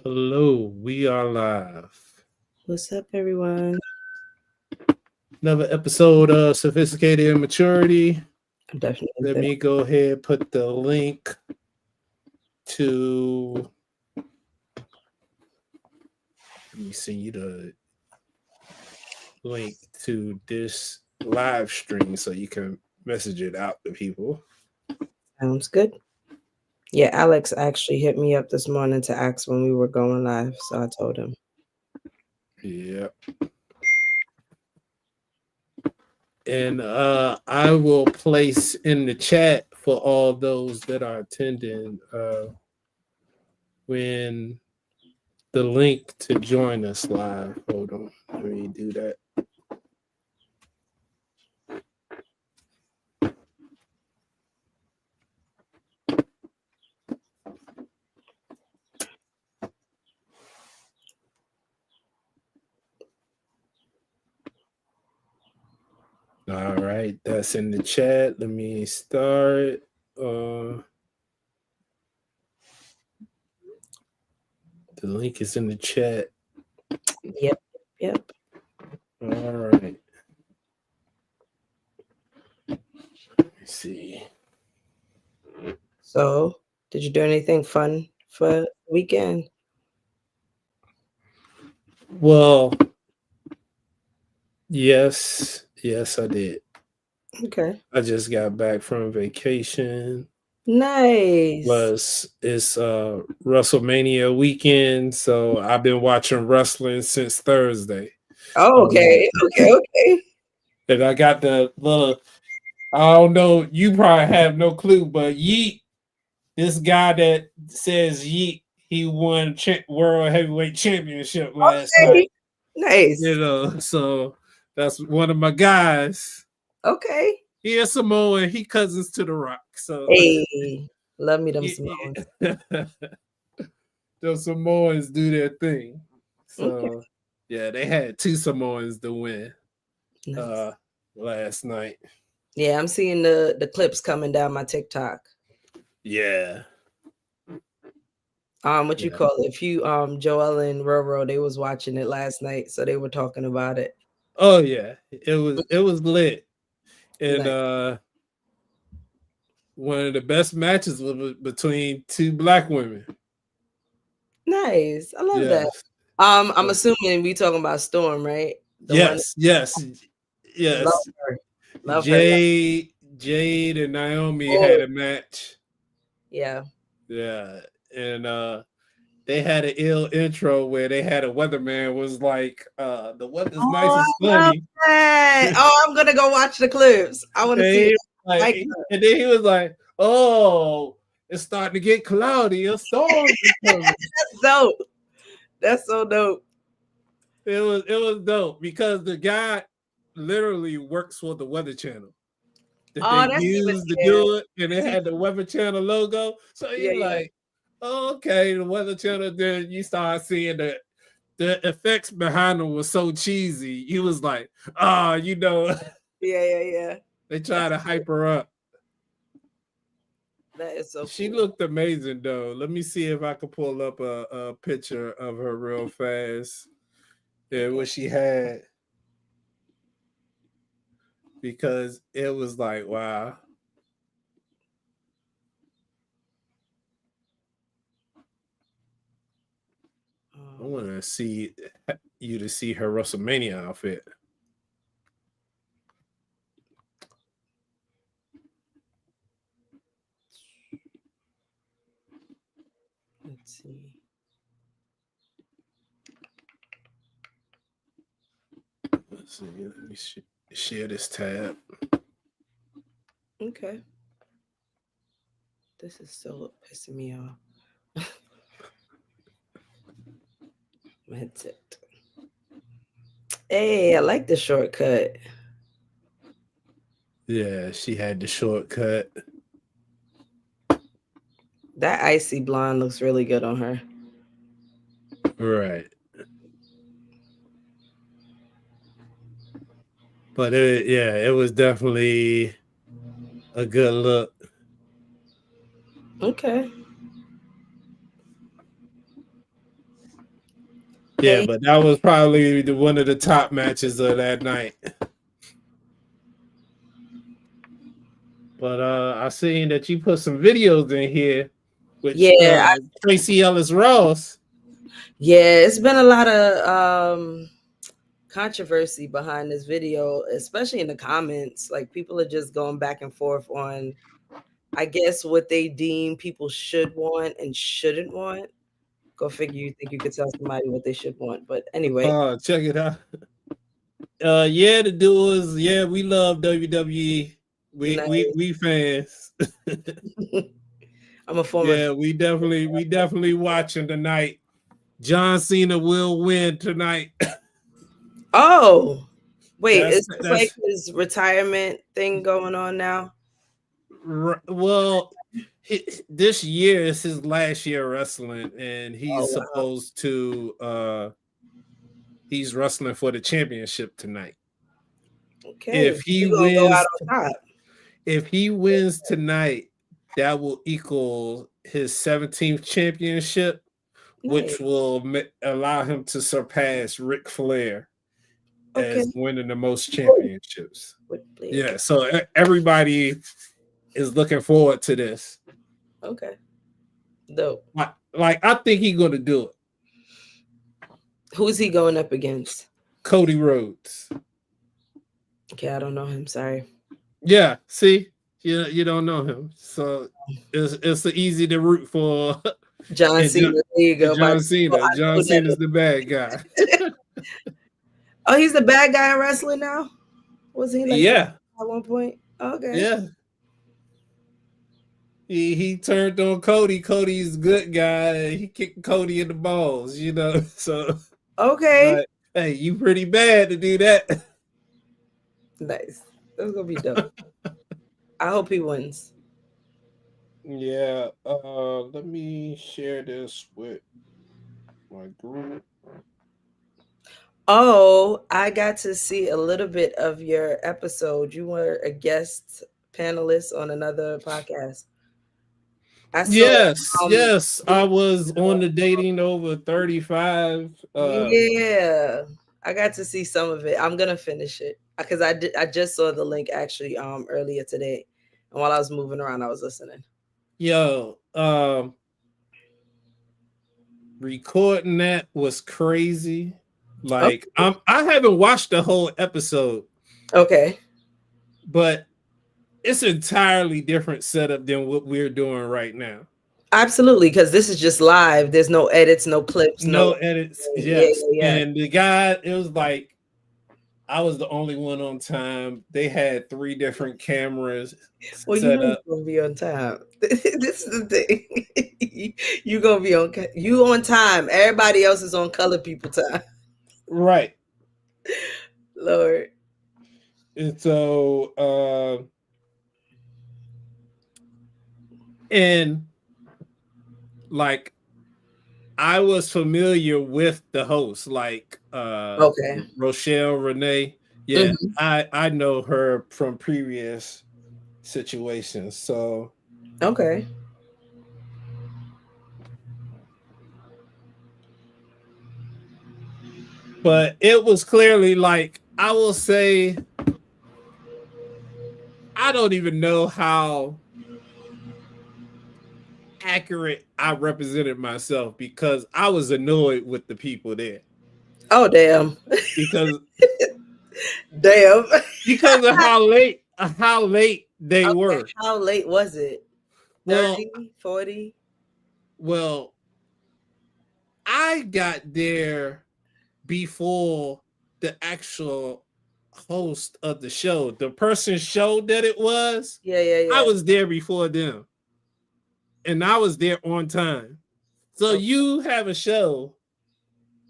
Hello, we are live. What's up, everyone? Another episode of Sophisticated Immaturity. I'm definitely Let there. me go ahead put the link to. Let me send you the link to this live stream so you can message it out to people. Sounds good. Yeah, Alex actually hit me up this morning to ask when we were going live, so I told him. Yep. And I will place in the chat for all those that are attending when the link to join us live. Hold on, let me do that. All right, that's in the chat. Let me start. The link is in the chat. Yep. All right. Let me see. So, did you do anything fun for the weekend? Well, yes, I did. Okay. I just got back from vacation. Nice. Plus, it's WrestleMania weekend, so I've been watching wrestling since Thursday. Oh, okay. And I got the little. I don't know. You probably have no clue, but Yeet, this guy that says Yeet, he won World Heavyweight Championship last night. Nice. So that's one of my guys. Okay. He is Samoan. He cousins to The Rock. So Hey, love me them Samoans. The Samoans do their thing. So Okay. yeah, they had two Samoans to win Nice. last night. Yeah, I'm seeing the clips coming down my TikTok. Yeah. What you call it? If you Joel and Roro, they was watching it last night, so they were talking about it. Oh yeah. It was lit. And Nice. one of the best matches was between two black women. Nice. I love that. Yes. I'm assuming we talking about Storm, right? The one. Yes. Love her. Love her. Jade and Naomi had a match. Yeah. Yeah. And they had an ill intro where they had a weatherman was like, the weather's nice and sunny. Oh, I'm gonna go watch the clips. I want to see it. And then he was like, oh, it's starting to get cloudy. A storm is coming. That's dope. That's so dope. It was dope because the guy literally works for the Weather Channel that they used to do it, and it had the Weather Channel logo. So he's like, oh, okay, the Weather Channel. Then you start seeing the effects behind them was so cheesy. He was like, Yeah. They try to hype her up. That is so. She looked amazing though. Let me see if I can pull up a picture of her real fast. Yeah, what she had. Because it was like, wow. I want to see you to see her WrestleMania outfit. Let's see. Let's see. Let me share this tab. Okay. This is so pissing me off. That's it. Hey, I like the shortcut. Yeah, she had the shortcut. That icy blonde looks really good on her. Right. But it was definitely a good look. Okay. Yeah, but that was probably one of the top matches of that night. But I seen that you put some videos in here, which Tracy Ellis Ross. Yeah, it's been a lot of controversy behind this video, especially in the comments. Like people are just going back and forth on, I guess, what they deem people should want and shouldn't want. Go figure. You think you could tell somebody what they should want, but anyway. Check it out. Yeah, the dudes. Yeah, we love WWE. We fans. I'm a former. Yeah, we definitely watching tonight. John Cena will win tonight. Oh, wait, is this like his retirement thing going on now? Well, this year is his last year wrestling, and he's supposed to. He's wrestling for the championship tonight. Okay. If he wins, if he wins tonight, that will equal his 17th championship, which will allow him to surpass Ric Flair as winning the most championships. Yeah, so everybody is looking forward to this. Okay. Dope. Like I think he's going to do it. Who's he going up against? Cody Rhodes. Okay, I don't know him. Sorry. Yeah, see, you don't know him, so it's easy to root for. John Cena. There you go. John Cena. John Cena's the bad guy. Oh, he's the bad guy in wrestling now? Was he like at one point? Okay. Yeah. He turned on Cody. Cody's a good guy. He kicked Cody in the balls, So okay. Hey, you pretty bad to do that. Nice. That's gonna be dope. I hope he wins. Yeah. Let me share this with my group. Oh, I got to see a little bit of your episode. You were a guest panelist on another podcast. Yes. I was on the Dating Over 35. Yeah, I got to see some of it. I'm gonna finish it because I just saw the link actually earlier today, and while I was moving around, I was listening. Yo, recording that was crazy. Like I haven't watched the whole episode. Okay. But it's an entirely different setup than what we're doing right now. Absolutely, because this is just live. There's no edits, no clips, no edits. Yes. Yeah. And the guy, it was like I was the only one on time. They had 3 different cameras. Well, you're gonna be on time. This is the thing. You're gonna be on time. Everybody else is on colored people time. Right. Lord. And so and like I was familiar with the host, like Rochelle Renee. Yeah, I know her from previous situations. So okay. But it was clearly like, I will say, I don't even know how accurate I represented myself because I was annoyed with the people there. Oh, damn. Because because of how late they were. How late was it? 30, 40? Well, I got there before the actual host of the show. The person showed that it was. Yeah. I was there before them. And I was there on time. So you have a show.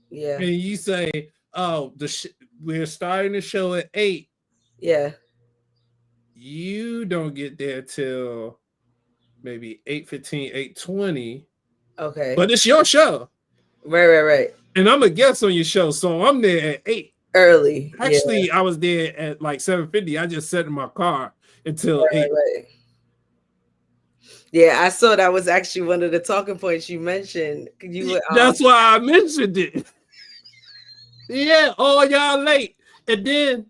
Yeah. And you say, oh, we're starting the show at 8. Yeah. You don't get there till maybe 8:15, 8:20. Okay. But it's your show. Right. And I'm a guest on your show, so I'm there at 8. Early. Actually, I was there at like 7:50. I just sat in my car until 8. Right. Yeah, I saw that was actually one of the talking points you mentioned. That's why I mentioned it. Yeah, all y'all late. And then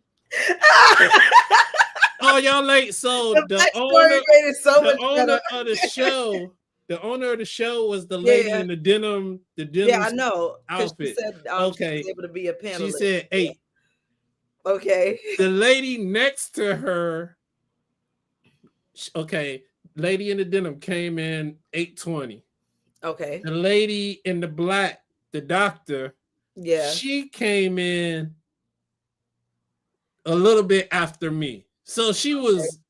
all y'all late. So the owner, so the much owner better. of the show, the owner of the show was the lady Yeah. in the denim Yeah, I know. Because she outfit. said she was Okay. able to be a She panelist. said 8. Okay. The lady next to her, okay, lady in the denim came in 8:20. Okay. The lady in the black, the doctor, Yeah. she came in a little bit after me. So she was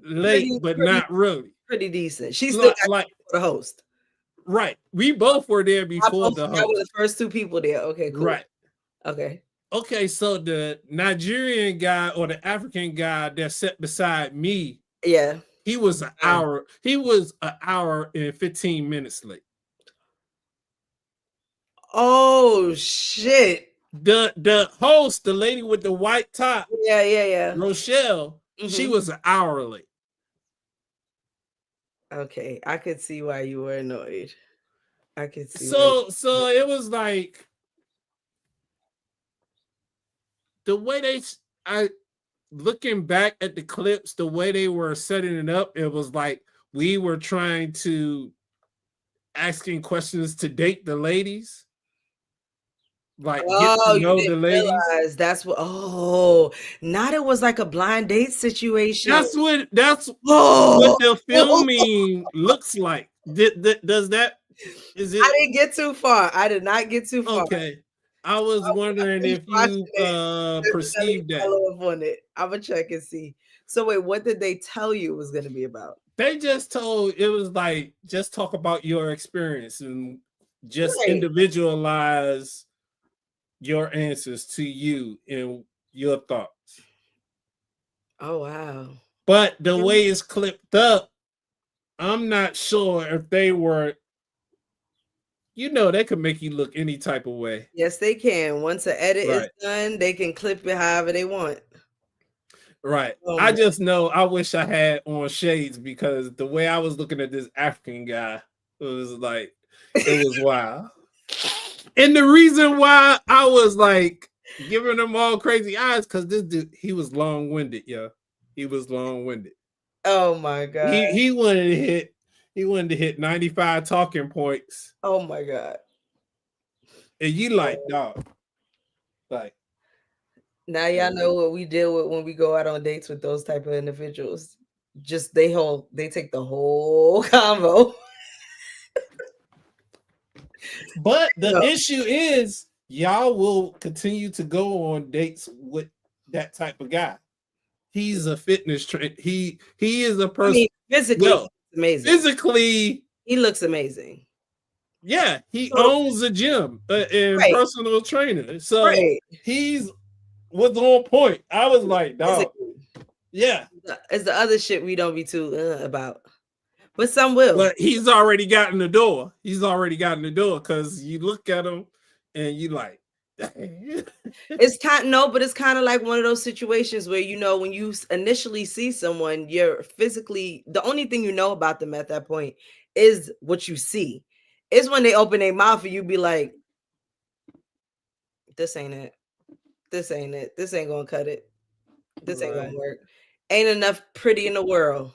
late, but not really. Pretty decent. She still got Like the host. Right. We both were there before the Y'all were host. the first 2 people there. Okay, cool. Right. Okay. Okay, so the Nigerian guy or the African guy that sat beside me, yeah, he was an hour. He was an hour and 15 minutes late. Oh shit. The host, the lady with the white top, yeah, Rochelle, she was an hour late. Okay, I could see why you were annoyed. I could see. So it was like the way looking back at the clips, the way they were setting it up, it was like we were trying to asking questions to date the ladies. Like get to know the ladies. Realize that's what. Oh, not it was like a blind date situation. That's what the filming looks like. Does that? Is it? I didn't get too far. I did not get too far. Okay. I was wondering if you perceived that. Follow up on it. I'm gonna check and see. So wait, what did they tell you it was gonna be about? They just told it was like just talk about your experience and just individualize your answers to you and your thoughts. Oh wow. But the way it's clipped up, I'm not sure if they were, they could make you look any type of way. Yes, they can. Once the edit is done, they can clip it however they want. Right. Oh, I just know I wish I had on shades because the way I was looking at this African guy, it was like, it was wild. And the reason why I was like giving them all crazy eyes, because this dude, he was long-winded, yo. He was long-winded. Oh my god. He wanted to hit 95 talking points. Oh my god. And you like, dog. Like, now y'all know what we deal with when we go out on dates with those type of individuals. Just they take the whole convo. But the issue is y'all will continue to go on dates with that type of guy. He's a fitness trainer. He is a person. Physically amazing. Physically, he looks amazing. Yeah, he owns a gym and personal trainer. So he's was on point. I was like, dog. Yeah. It's the other shit we don't be too about. But some will. But he's already gotten the door. He's already gotten the door because you look at him and you like, it's kind but it's kind of like one of those situations where when you initially see someone, you're physically the only thing you know about them at that point is what you see. It's when they open their mouth and you be like, this ain't it. This ain't it. This ain't gonna cut it. This ain't gonna work. Ain't enough pretty in the world.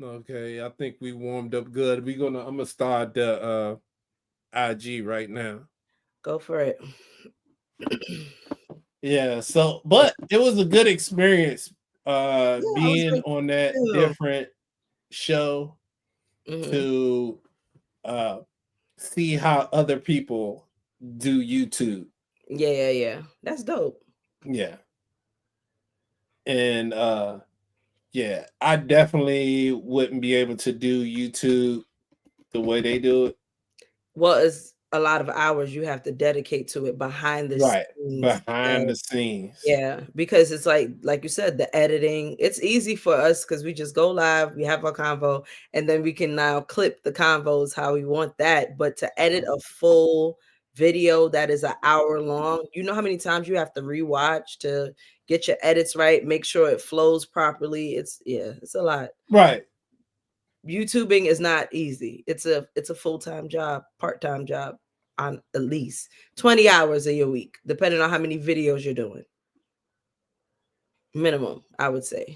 Okay, I think we warmed up good. I'm gonna start the IG right now. Go for it. Yeah, so but it was a good experience being on that different show to see how other people do YouTube. Yeah. That's dope. Yeah. And yeah, I definitely wouldn't be able to do YouTube the way they do it. Well, it's a lot of hours you have to dedicate to it behind the scenes. Behind the scenes. Yeah, because it's like you said, the editing. It's easy for us because we just go live, we have our convo, and then we can now clip the convos how we want that. But to edit a full video that is an hour long, you know how many times you have to rewatch to get your edits right, make sure it flows properly. It's a lot. Right. YouTubing is not easy. It's a full-time job, part-time job. on at least 20 hours of your week, depending on how many videos you're doing. Minimum, I would say.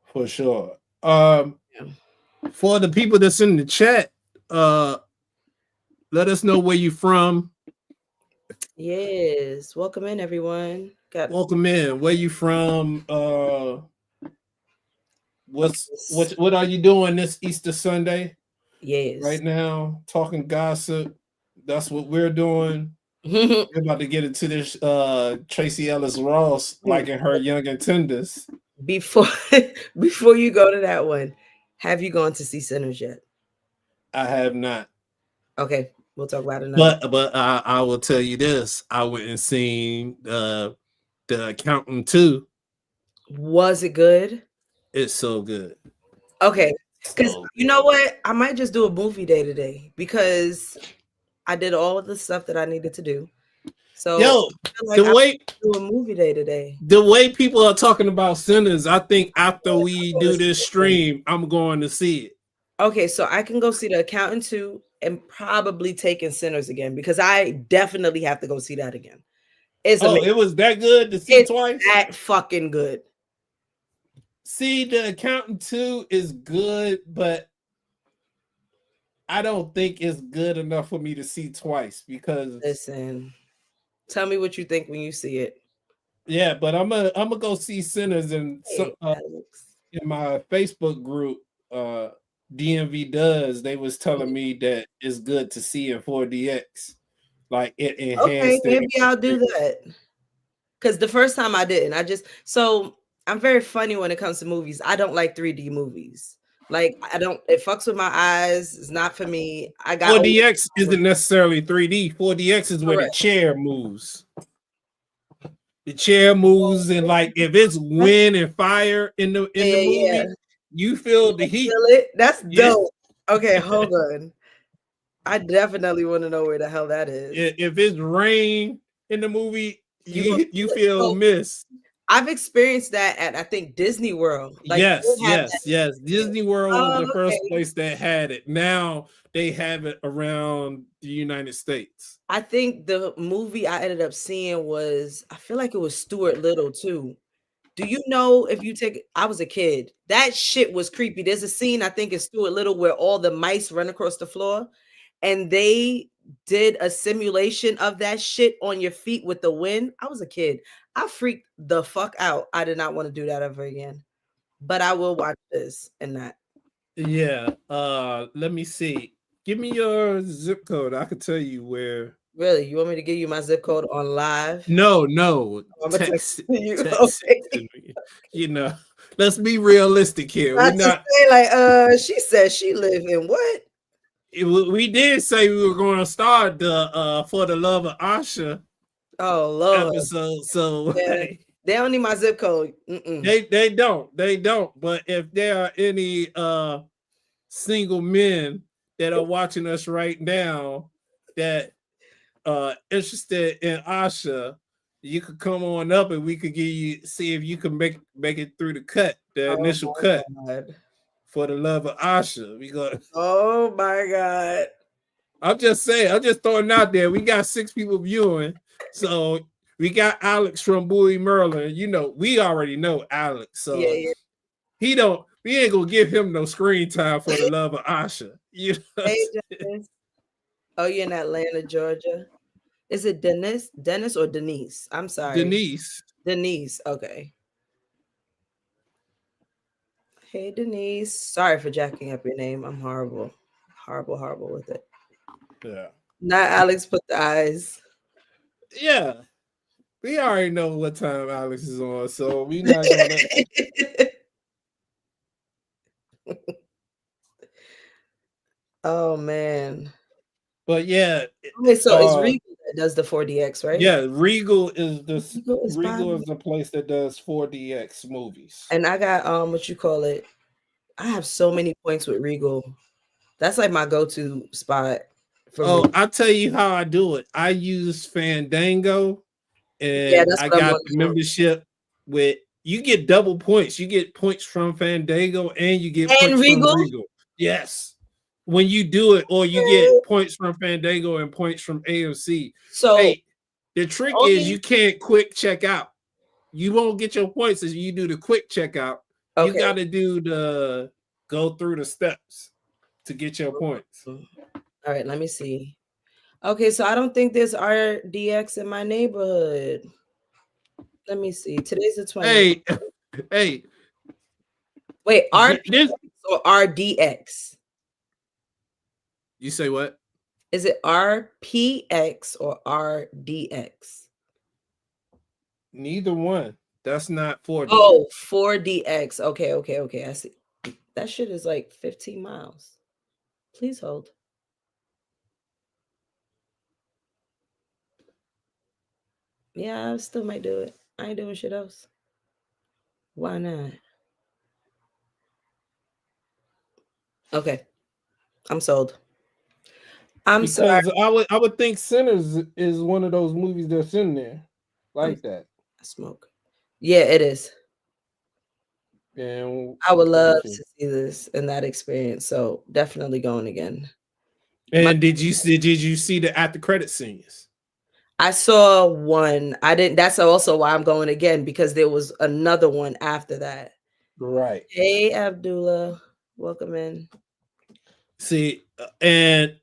For sure. For the people that's in the chat, let us know where you from. Yes, welcome in, everyone. Welcome in. Where you from? What are you doing this Easter Sunday? Yes. Right now, talking gossip. That's what we're doing. We're about to get into this Tracy Ellis Ross liking her young and tenders. Before you go to that one, have you gone to see Sinners yet? I have not. Okay, we'll talk about it. But I will tell you this: I went and seen the Accountant 2. Was it good? It's so good. Okay, because you know what, I might just do a movie day today because I did all of the stuff that I needed to do. So yo, I feel like do a movie day today. The way people are talking about Sinners, I think after we do this stream, I'm going to see it. Okay, so I can go see The Accountant 2 and probably Taking Sinners again because I definitely have to go see that again. It was that good to see twice? That fucking good. See, The Accountant 2 is good, but I don't think it's good enough for me to see twice because listen, tell me what you think when you see it. Yeah, but I'm gonna go see Sinners in my Facebook group. DMV does. They was telling me that it's good to see in 4DX, like it enhanced. Okay, maybe I'll do that. Because the first time I didn't. I'm very funny when it comes to movies. I don't like 3D movies. Like it fucks with my eyes. It's not for me. 4DX isn't necessarily 3D. 4DX is where the chair moves. The chair moves, and like if it's wind and fire in the movie, you feel the heat. Feel it? That's dope. Okay, hold on. I definitely want to know where the hell that is. If it's rain in the movie, you feel mist. I've experienced that at, I think, Disney World. Yes. Disney World was the first place that had it. Now they have it around the United States. I think the movie I ended up seeing I feel like it was Stuart Little too. Do you know I was a kid. That shit was creepy. There's a scene, I think, in Stuart Little where all the mice run across the floor and they did a simulation of that shit on your feet with the wind. I was a kid. I freaked the fuck out. I did not want to do that ever again. But I will watch this and that. Yeah. Let me see. Give me your zip code. I can tell you where. Really? You want me to give you my zip code on live? No. I'm gonna text you. You know, let's be realistic here. We're not say she said she live in what? We did say we were going to start the For the Love of Asha. Oh Lord. Episode. So yeah. They don't need my zip code. They don't. But if there are any single men that are watching us right now that interested in Asha, you could come on up and we could see if you can make it through the initial cut. God. For the Love of Asha. We go. Oh my God. I'm just saying, I'm just throwing it out there. We got 6 people viewing. So we got Alex from Bowie, Maryland. You know, we already know Alex. So we ain't gonna give him no screen time for the Love of Asha. You know? Oh, you're in Atlanta, Georgia. Is it Dennis or Denise? I'm sorry. Denise. Okay. Hey, Denise. Sorry for jacking up your name. I'm horrible with it. Yeah. Not Alex put the eyes. Yeah. We already know what time Alex is on, so we not gonna. Oh man. But yeah. Okay, so it's Regal that does the 4DX, right? Yeah, Regal is the place that does 4DX movies. And I got I have so many points with Regal. That's like my go-to spot. I'll tell you how I do it. I use Fandango, and I got the membership with. You get double points. You get points from Fandango, and you get points from Regal. Yes. when you do it, or you get points from Fandango and points from AMC. So hey, the trick is you can't quick check out. You won't get your points if you do the quick checkout. Okay. You got to do the go through the steps to get your points. All right, let me see. Okay, so I don't think there's RDX in my neighborhood. Let me see. Today's the 20th. Hey. Wait, RPX or RDX? You say what? Is it RPX or RDX? Neither one. That's not 4DX. Oh, 4DX. Okay. I see. That shit is like 15 miles. Please hold. Yeah, I still might do it. I ain't doing shit else. Why not? Okay. I'm sold. Because sorry. I would think Sinners is one of those movies that's in there like that. I smoke. Yeah, it is. And I would love to see this and that experience. So definitely going again. And did you see the after credit scenes? I saw one. I didn't. That's also why I'm going again, because there was another one after that. Right. Hey, Abdullah, welcome in. See, and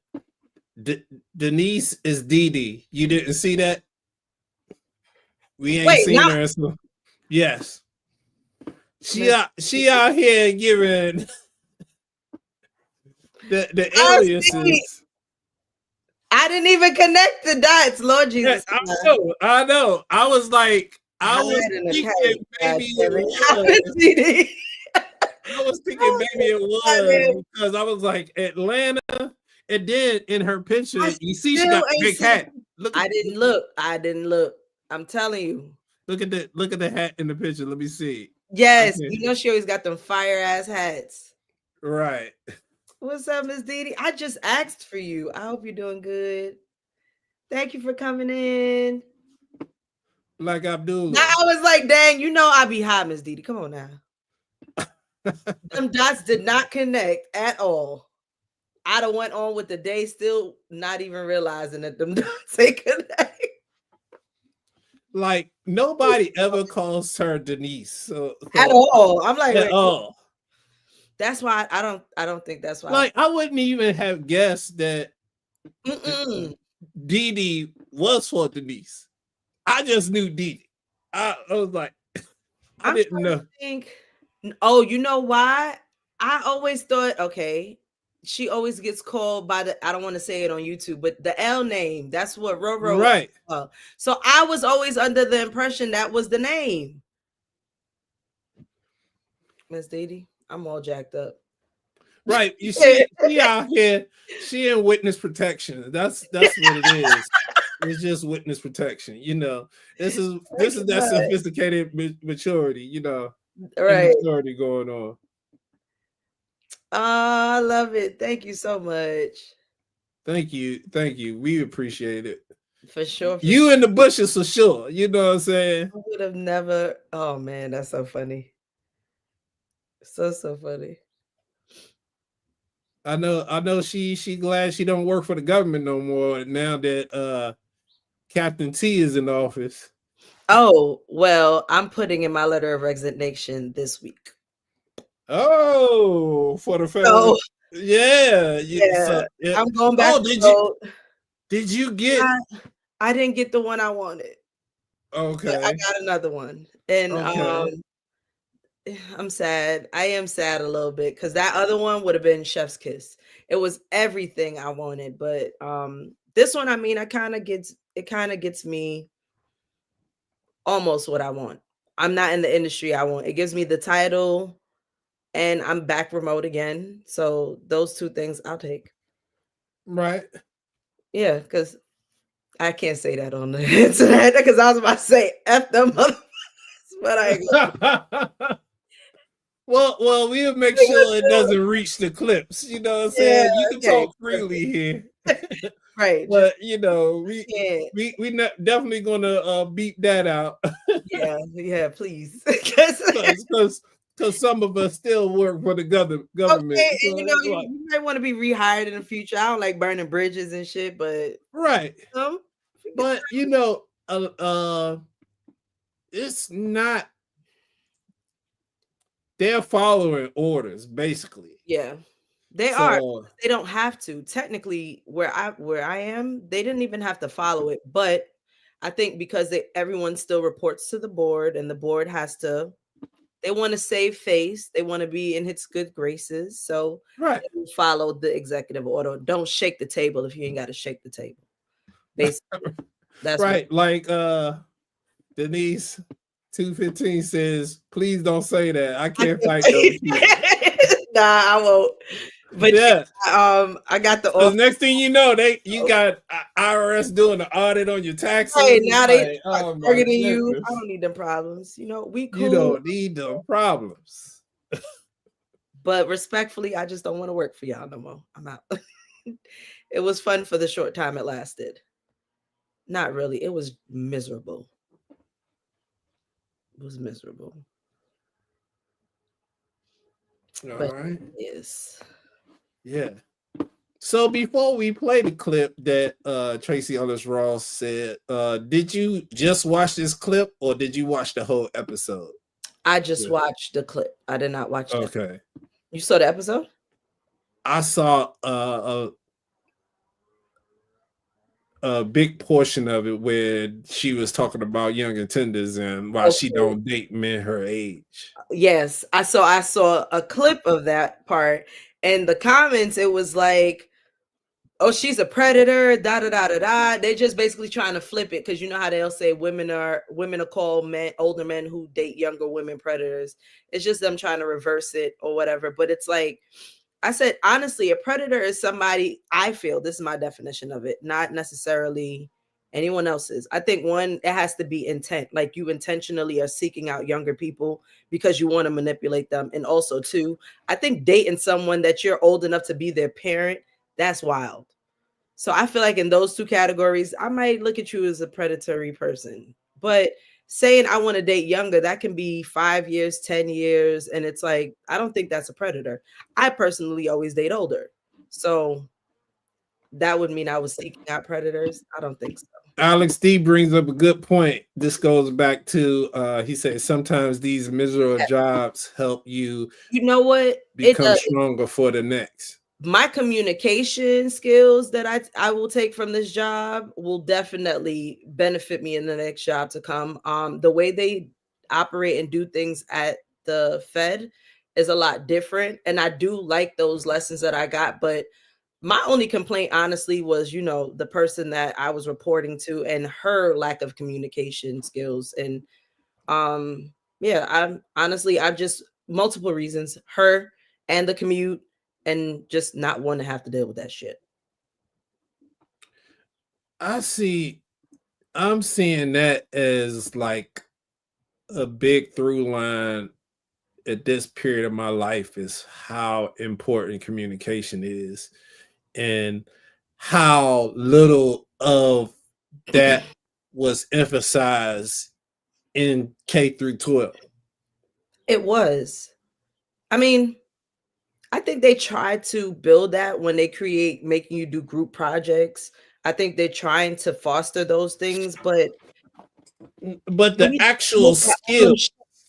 Denise is Dee. You didn't see that? We ain't seen her. So, yes. She out here giving the aliases. I didn't even connect the dots, Lord Jesus. Yeah, I know. I was like, I was thinking maybe it was because I was like Atlanta, and then in her picture, you see she got a big hat. I didn't look. I'm telling you. Look at the hat in the picture. Let me see. Yes, you know she always got them fire ass hats. Right. What's up, Miss Didi? I just asked for you. I hope you're doing good. Thank you for coming in. Like Abdullah. Now I was like, dang, you know I be high, Miss Didi. Come on now. Them dots did not connect at all. I done went on with the day, still not even realizing that them dots ain't connect. Like nobody ever calls her Denise. So at all. I'm like, at all. That's why I don't think that's why. Like I wouldn't even have guessed that Dee was for Denise. I just knew Dee. I was like, I didn't know. Oh, you know why? I always thought, okay, she always gets called by the, I don't want to say it on YouTube, but the L name. That's what Roro. Right. So I was always under the impression that was the name. Miss Didi, I'm all jacked up. Right. You see, she out here, she in witness protection. That's what it is. It's just witness protection. You know, this is that sophisticated maturity, you know. Right. Maturity going on. I love it. Thank you so much. Thank you. We appreciate it. For sure. You in the bushes for sure. You know what I'm saying? I would have never. Oh man, that's so funny. So funny. I know she glad she don't work for the government no more now that Captain T is in the office. Oh, well, I'm putting in my letter of resignation this week. Oh, for the federal. Yeah. So, I'm going back. Did you get? I didn't get the one I wanted. Okay. I got another one. And I'm sad. I am sad a little bit because that other one would have been chef's kiss. It was everything I wanted, but this one, I mean, it kind of gets me almost what I want. I'm not in the industry I want. It gives me the title and I'm back remote again. So those two things I'll take. Right. Yeah, because I can't say that on the internet because I was about to say F them motherfuckers, but I ain't Well, we'll make sure it doesn't reach the clips. You know what I'm saying? You can talk freely here. Right. But you know, we definitely gonna beat that out. Yeah, please. Because because some of us still work for the government. Okay, So and you might want to be rehired in the future. I don't like burning bridges and shit, but right. But it's not. They're following orders, basically. Yeah, they are. They don't have to. Technically, where I am, they didn't even have to follow it. But I think because everyone still reports to the board, and the board has to. They want to save face. They want to be in its good graces. So right, they follow the executive order. Don't shake the table if you ain't got to shake the table. Basically, that's right. Like Denise 215 says, please don't say that. I can't fight those people. Nah, I won't. But yeah, I got the next thing you know, you got IRS doing the audit on your taxes. Hey, now they targeting you. I don't need them problems. We cool. You don't need them problems. But respectfully, I just don't want to work for y'all no more. I'm out. It was fun for the short time it lasted. Not really. It was miserable. It was miserable. All right. Yes. Yeah. So before we play the clip that Tracy Ellis Ross said, did you just watch this clip or did you watch the whole episode? I just watched the clip. I did not watch it. Okay. You saw the episode? I saw a big portion of it where she was talking about young intenders and why she don't date men her age. Yes, I saw a clip of that part. And the comments, it was like, oh, she's a predator, da da da da da. They're just basically trying to flip it because you know how they'll say women are called older men who date younger women predators. It's just them trying to reverse it or whatever. But it's like I said, honestly, a predator is somebody, I feel, this is my definition of it, not necessarily anyone else's. I think one, it has to be intent. Like you intentionally are seeking out younger people because you want to manipulate them. And also two, I think dating someone that you're old enough to be their parent, that's wild. So I feel like in those two categories, I might look at you as a predatory person. But saying I want to date younger, that can be 5 years, 10 years. And it's like, I don't think that's a predator. I personally always date older. So that would mean I was seeking out predators. I don't think so. Alex D brings up a good point. This goes back to he said sometimes these miserable jobs help you. You know what? Become stronger for the next. My communication skills that I will take from this job will definitely benefit me in the next job to come. The way they operate and do things at the Fed is a lot different. And I do like those lessons that I got, but my only complaint, honestly, was, the person that I was reporting to and her lack of communication skills. And I've just multiple reasons, her and the commute and just not want to have to deal with that shit. I'm seeing that as like a big through line at this period of my life is how important communication is. And how little of that was emphasized in K through 12. It was. I mean, I think they try to build that when they making you do group projects. I think they're trying to foster those things, but the actual skill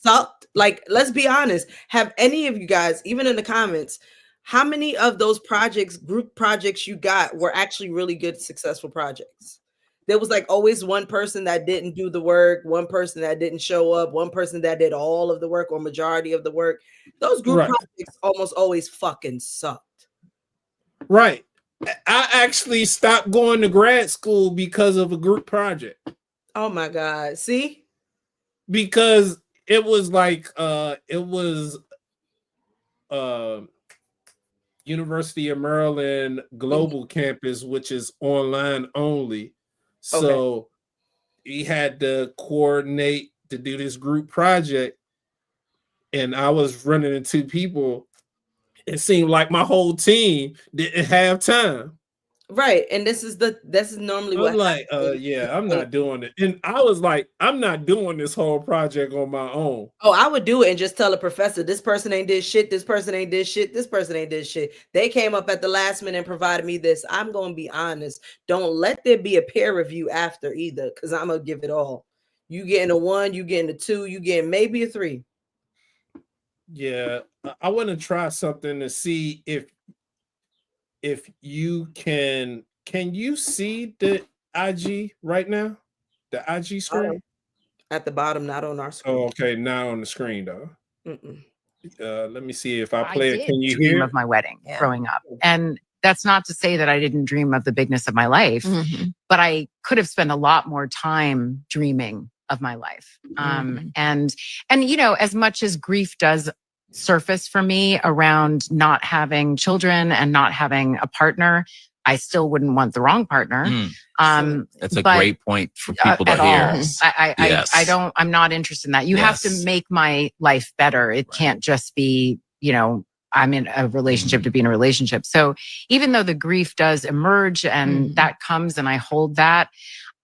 sucked. Like, let's be honest. Have any of you guys, even in the comments, how many of those group projects you got were actually really good, successful projects? There was like always one person that didn't do the work, one person that didn't show up, one person that did all of the work or majority of the work. Those group projects almost always fucking sucked. Right. I actually stopped going to grad school because of a group project. Oh my God. See? Because it was like, University of Maryland Global Campus, which is online only. So he had to coordinate to do this group project. And I was running into people. It seemed like my whole team didn't have time. Right. And this is normally I'm what like, happens. yeah, I'm not doing it. And I was like, I'm not doing this whole project on my own. Oh, I would do it and just tell a professor, this person ain't did shit, this person ain't did shit, this person ain't did shit. They came up at the last minute and provided me this. I'm going to be honest. Don't let there be a peer review after either, because I'm going to give it all. You getting a 1, you getting a 2, you getting maybe a 3. Yeah, I want to try something to see if you can you see the IG right now? The IG screen? At the bottom, not on our screen. Oh, okay, not on the screen though. Mm-mm. Let me see if I play it. Can you dream hear? Of my wedding growing up, and that's not to say that I didn't dream of the bigness of my life, but I could have spent a lot more time dreaming of my life. And you know, as much as grief does surface for me around not having children and not having a partner, I still wouldn't want the wrong partner. That's a great point for people to hear. I'm not interested in that. You have to make my life better. It can't just be, you know, I'm in a relationship to be in a relationship. So even though the grief does emerge and that comes and I hold that,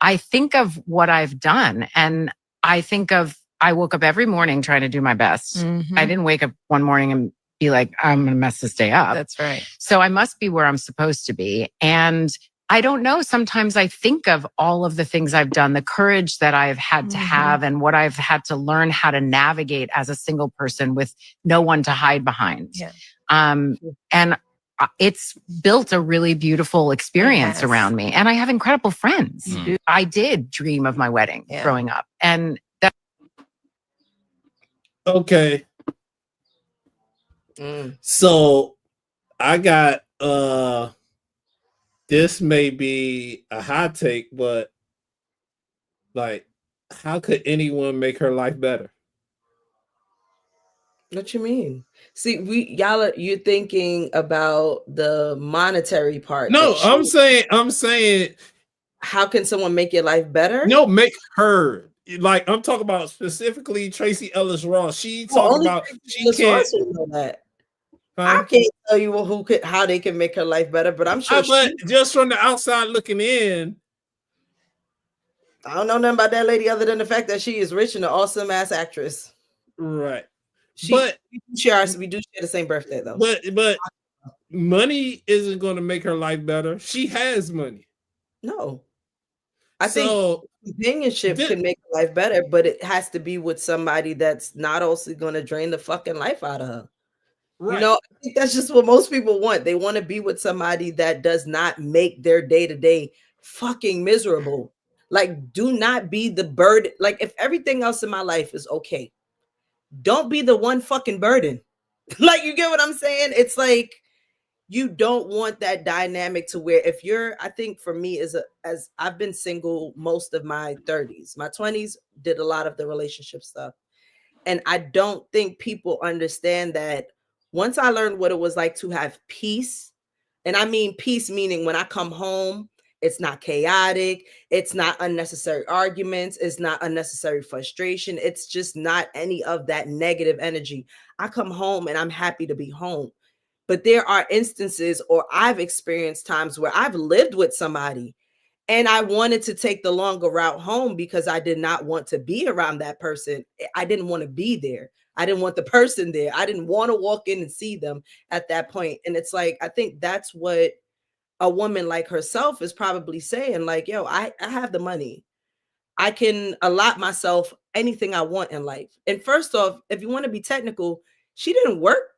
I think of what I've done, and I think of, I woke up every morning trying to do my best. I didn't wake up one morning and be like, I'm going to mess this day up. That's right. So I must be where I'm supposed to be. And I don't know, sometimes I think of all of the things I've done, the courage that I've had to have and what I've had to learn how to navigate as a single person with no one to hide behind. And it's built a really beautiful experience around me. And I have incredible friends. I did dream of my wedding growing up. And that. Okay. So I got, this may be a hot take, but like, how could anyone make her life better? What you mean? See, you're thinking about the monetary part. No, I'm saying, how can someone make your life better? No, make her. Like, I'm talking about specifically Tracy Ellis Ross. She talking about she can't know that. I can't tell you how they can make her life better, but I'm sure. But just from the outside looking in, I don't know nothing about that lady other than the fact that she is rich and an awesome ass actress. Right. We do share the same birthday though. But money isn't going to make her life better. She has money. No. I think companionship can make her life better, but it has to be with somebody that's not also going to drain the fucking life out of her. Right. You know, I think that's just what most people want. They want to be with somebody that does not make their day-to-day fucking miserable. Like, do not be the burden. Like, if everything else in my life is okay, don't be the one fucking burden. Like, you get what I'm saying? It's like, you don't want that dynamic to where I think for me as I've been single most of my 30s, my 20s did a lot of the relationship stuff. And I don't think people understand that once I learned what it was like to have peace, and I mean peace meaning when I come home, it's not chaotic, it's not unnecessary arguments, it's not unnecessary frustration, it's just not any of that negative energy. I come home and I'm happy to be home. But there are instances, or I've experienced times where I've lived with somebody and I wanted to take the longer route home because I did not want to be around that person. I didn't want to be there. I didn't want the person there. I didn't want to walk in and see them at that point. And it's like, I think that's what a woman like herself is probably saying. Like, yo, I have the money. I can allot myself anything I want in life. And first off, if you want to be technical, she didn't work.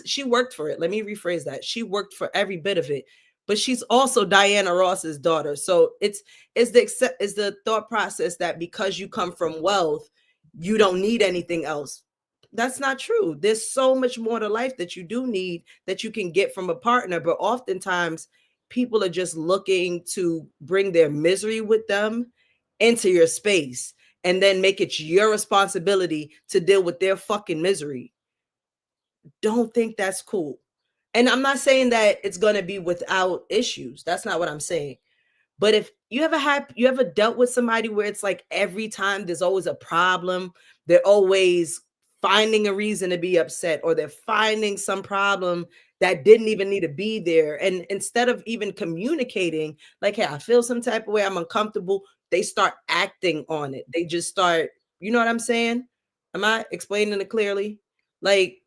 She worked for it. Let me rephrase that. She worked for every bit of it. But she's also Diana Ross's daughter. So it's the thought process that because you come from wealth, you don't need anything else. That's not true. There's so much more to life that you do need that you can get from a partner. But oftentimes people are just looking to bring their misery with them into your space and then make it your responsibility to deal with their fucking misery. Don't think that's cool. And I'm not saying that it's going to be without issues. That's not what I'm saying. But if you ever dealt with somebody where it's like every time there's always a problem, they're always finding a reason to be upset, or they're finding some problem that didn't even need to be there. And instead of even communicating, like, hey, I feel some type of way, I'm uncomfortable, they start acting on it. They just start, you know what I'm saying? Am I explaining it clearly? Like,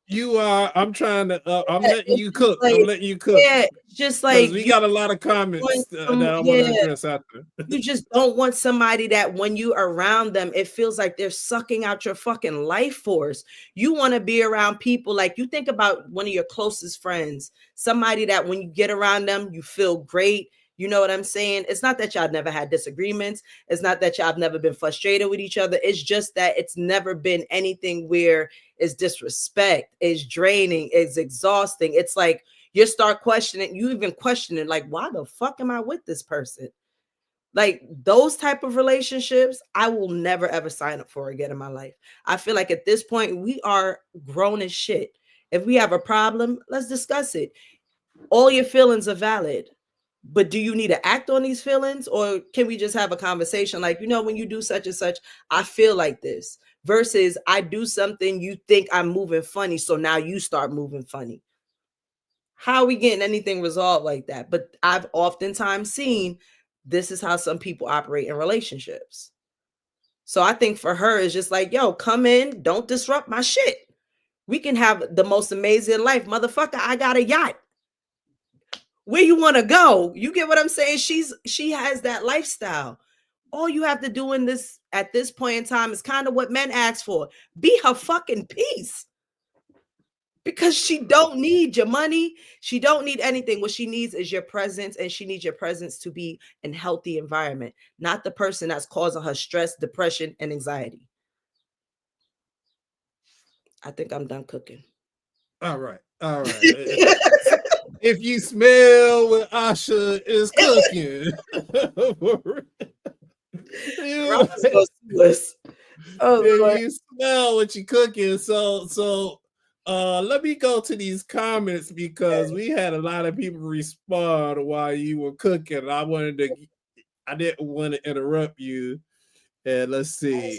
you are. I'm trying to. I'm letting you cook. Like, I'm letting you cook. Yeah, just like we got a lot of comments that I want to address after. You just don't want somebody that when you around them, it feels like they're sucking out your fucking life force. You want to be around people, like, you think about one of your closest friends, somebody that when you get around them, you feel great. You know what I'm saying? It's not that y'all never had disagreements. It's not that y'all never been frustrated with each other. It's just that it's never been anything where it's disrespect, it's draining, it's exhausting. It's like you start questioning, you even questioning, like, why the fuck am I with this person? Like, those type of relationships, I will never ever sign up for again in my life. I feel like at this point, we are grown as shit. If we have a problem, let's discuss it. All your feelings are valid. But do you need to act on these feelings, or can we just have a conversation? Like, when you do such and such, I feel like this, versus I do something, you think I'm moving funny, so now you start moving funny. How are we getting anything resolved like that? But I've oftentimes seen this is how some people operate in relationships. So I think for her, it's just like, yo, come in, don't disrupt my shit. We can have the most amazing life. Motherfucker, I got a yacht. Where you want to go? You get what I'm saying? She has that lifestyle. All you have to do at this point in time is kind of what men ask for. Be her fucking peace. Because she don't need your money. She don't need anything. What she needs is your presence, and she needs your presence to be in healthy environment, not the person that's causing her stress, depression, and anxiety. I think I'm done cooking. All right. If you smell what Asha is cooking, you smell what you're cooking. So let me go to these comments, because we had a lot of people respond while you were cooking. I didn't want to interrupt you. And let's see.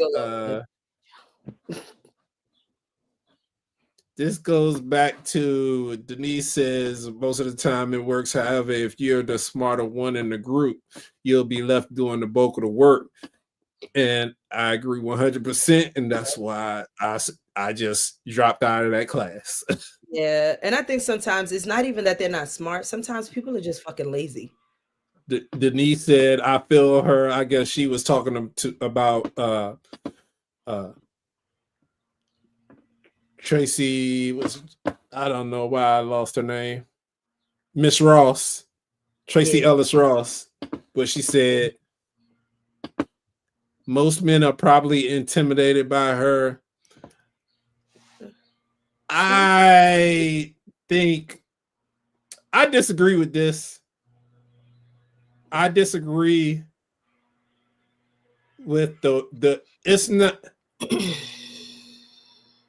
This goes back to Denise says most of the time it works. However, if you're the smarter one in the group, you'll be left doing the bulk of the work. And I agree 100%. And that's why I just dropped out of that class. Yeah. And I think sometimes it's not even that they're not smart. Sometimes people are just fucking lazy. Denise said, I feel her. I guess she was talking about Tracy I don't know why I lost her name. Miss Ross, Tracy Ellis Ross. But she said, most men are probably intimidated by her. I think I disagree with this. I disagree with the it's not.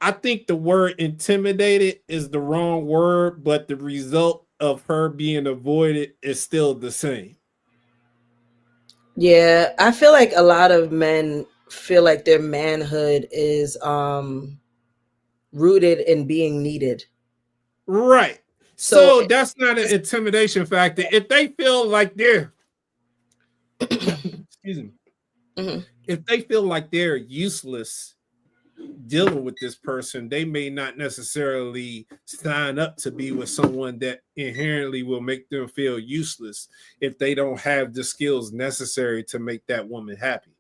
I think the word intimidated is the wrong word, but the result of her being avoided is still the same. Yeah, I feel like a lot of men feel like their manhood is rooted in being needed. Right. So that's not an intimidation factor. If they feel like they're excuse me. Mm-hmm. If they feel like they're useless dealing with this person, they may not necessarily sign up to be with someone that inherently will make them feel useless if they don't have the skills necessary to make that woman happy.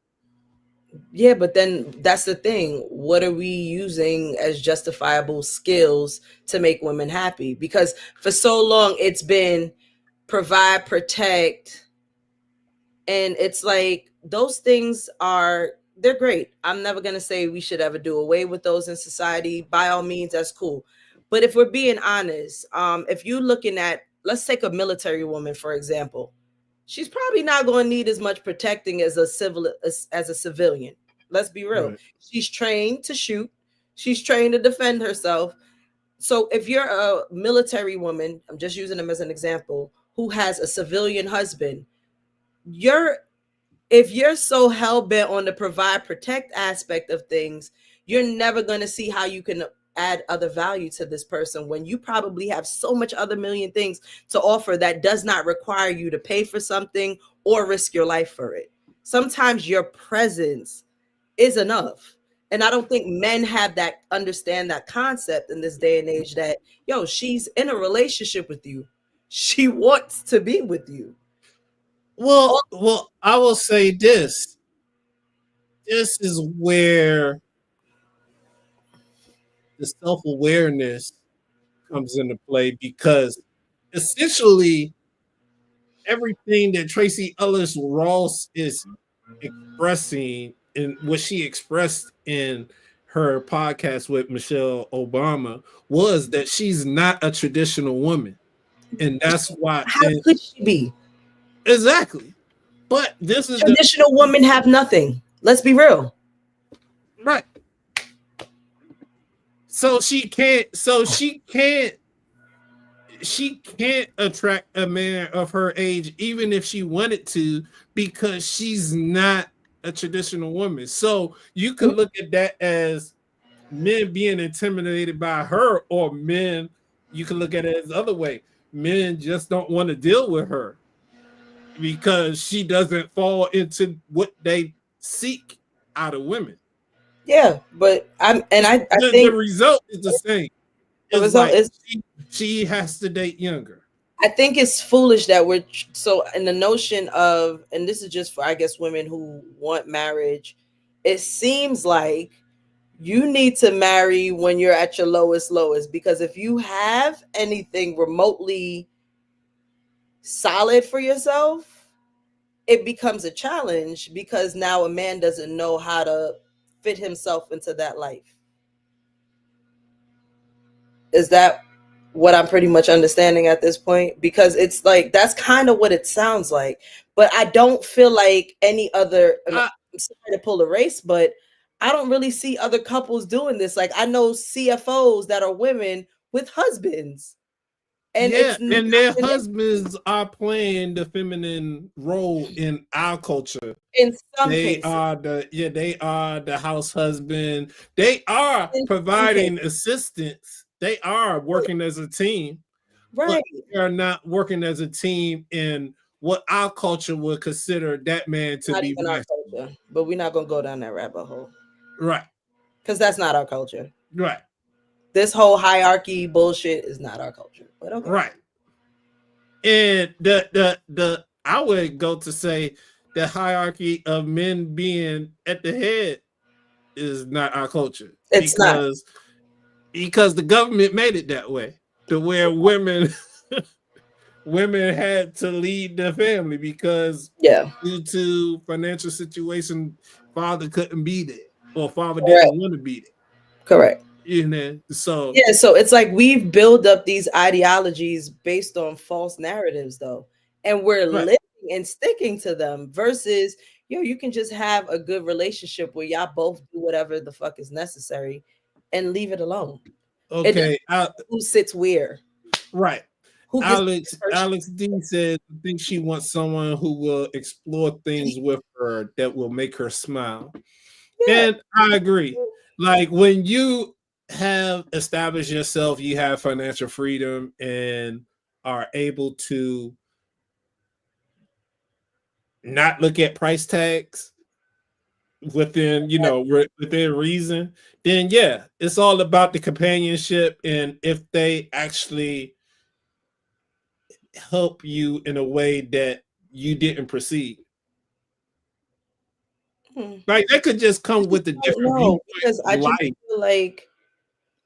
Yeah, but then that's the thing. What are we using as justifiable skills to make women happy? Because for so long it's been provide, protect, and it's like those things they're great. I'm never going to say we should ever do away with those in society. By all means, that's cool. But if we're being honest, if you're looking at, let's take a military woman, for example, she's probably not going to need as much protecting as a civilian. Let's be real. Right. She's trained to shoot. She's trained to defend herself. So if you're a military woman, I'm just using them as an example, who has a civilian husband, if you're so hell-bent on the provide, protect aspect of things, you're never going to see how you can add other value to this person when you probably have so much other million things to offer that does not require you to pay for something or risk your life for it. Sometimes your presence is enough. And I don't think men understand that concept in this day and age that, yo, she's in a relationship with you. She wants to be with you. Well, I will say this. This is where the self-awareness comes into play, because essentially everything that Tracy Ellis Ross is expressing and what she expressed in her podcast with Michelle Obama was that she's not a traditional woman. And that's why. How could she be? Exactly. But this is traditional women have nothing. Let's be real. Right. So she can't attract a man of her age, even if she wanted to, because she's not a traditional woman. So you could look at that as men being intimidated by her, or men, you can look at it as the other way. Men just don't want to deal with her because she doesn't fall into what they seek out of women. Yeah, but I think the result is the same. The result is she has to date younger. I think it's foolish that we're so in the notion of, and this is just for, I guess, women who want marriage. It seems like you need to marry when you're at your lowest, because if you have anything remotely solid for yourself, it becomes a challenge because now a man doesn't know how to fit himself into that life. Is that what I'm pretty much understanding at this point? Because it's like, that's kind of what it sounds like. But I don't feel like any other, I'm sorry to pull a race, but I don't really see other couples doing this. Like, I know CFOs that are women with husbands. And their husbands are playing the feminine role in our culture. In some cases. They are the house husband. They are providing assistance. They are working as a team. Right. But they are not working as a team in what our culture would consider that man to be our culture. But we're not going to go down that rabbit hole. Right. Because that's not our culture. Right. This whole hierarchy bullshit is not our culture. But okay. Right. And the I would go to say the hierarchy of men being at the head is not our culture. It's not. Because the government made it that way, to where women had to lead the family because due to financial situation, father couldn't be there, or father didn't want to be there. Correct. So so it's like we've built up these ideologies based on false narratives, though, and we're living and sticking to them. Versus, you can just have a good relationship where y'all both do whatever the fuck is necessary and leave it alone. Okay, who sits where? Right. Alex D said, I think she wants someone who will explore things with her that will make her smile. And I agree. Like, when you have established yourself, you have financial freedom and are able to not look at price tags within reason, then it's all about the companionship, and if they actually help you in a way that you didn't perceive. Like, that could just come with a different viewpoint. Because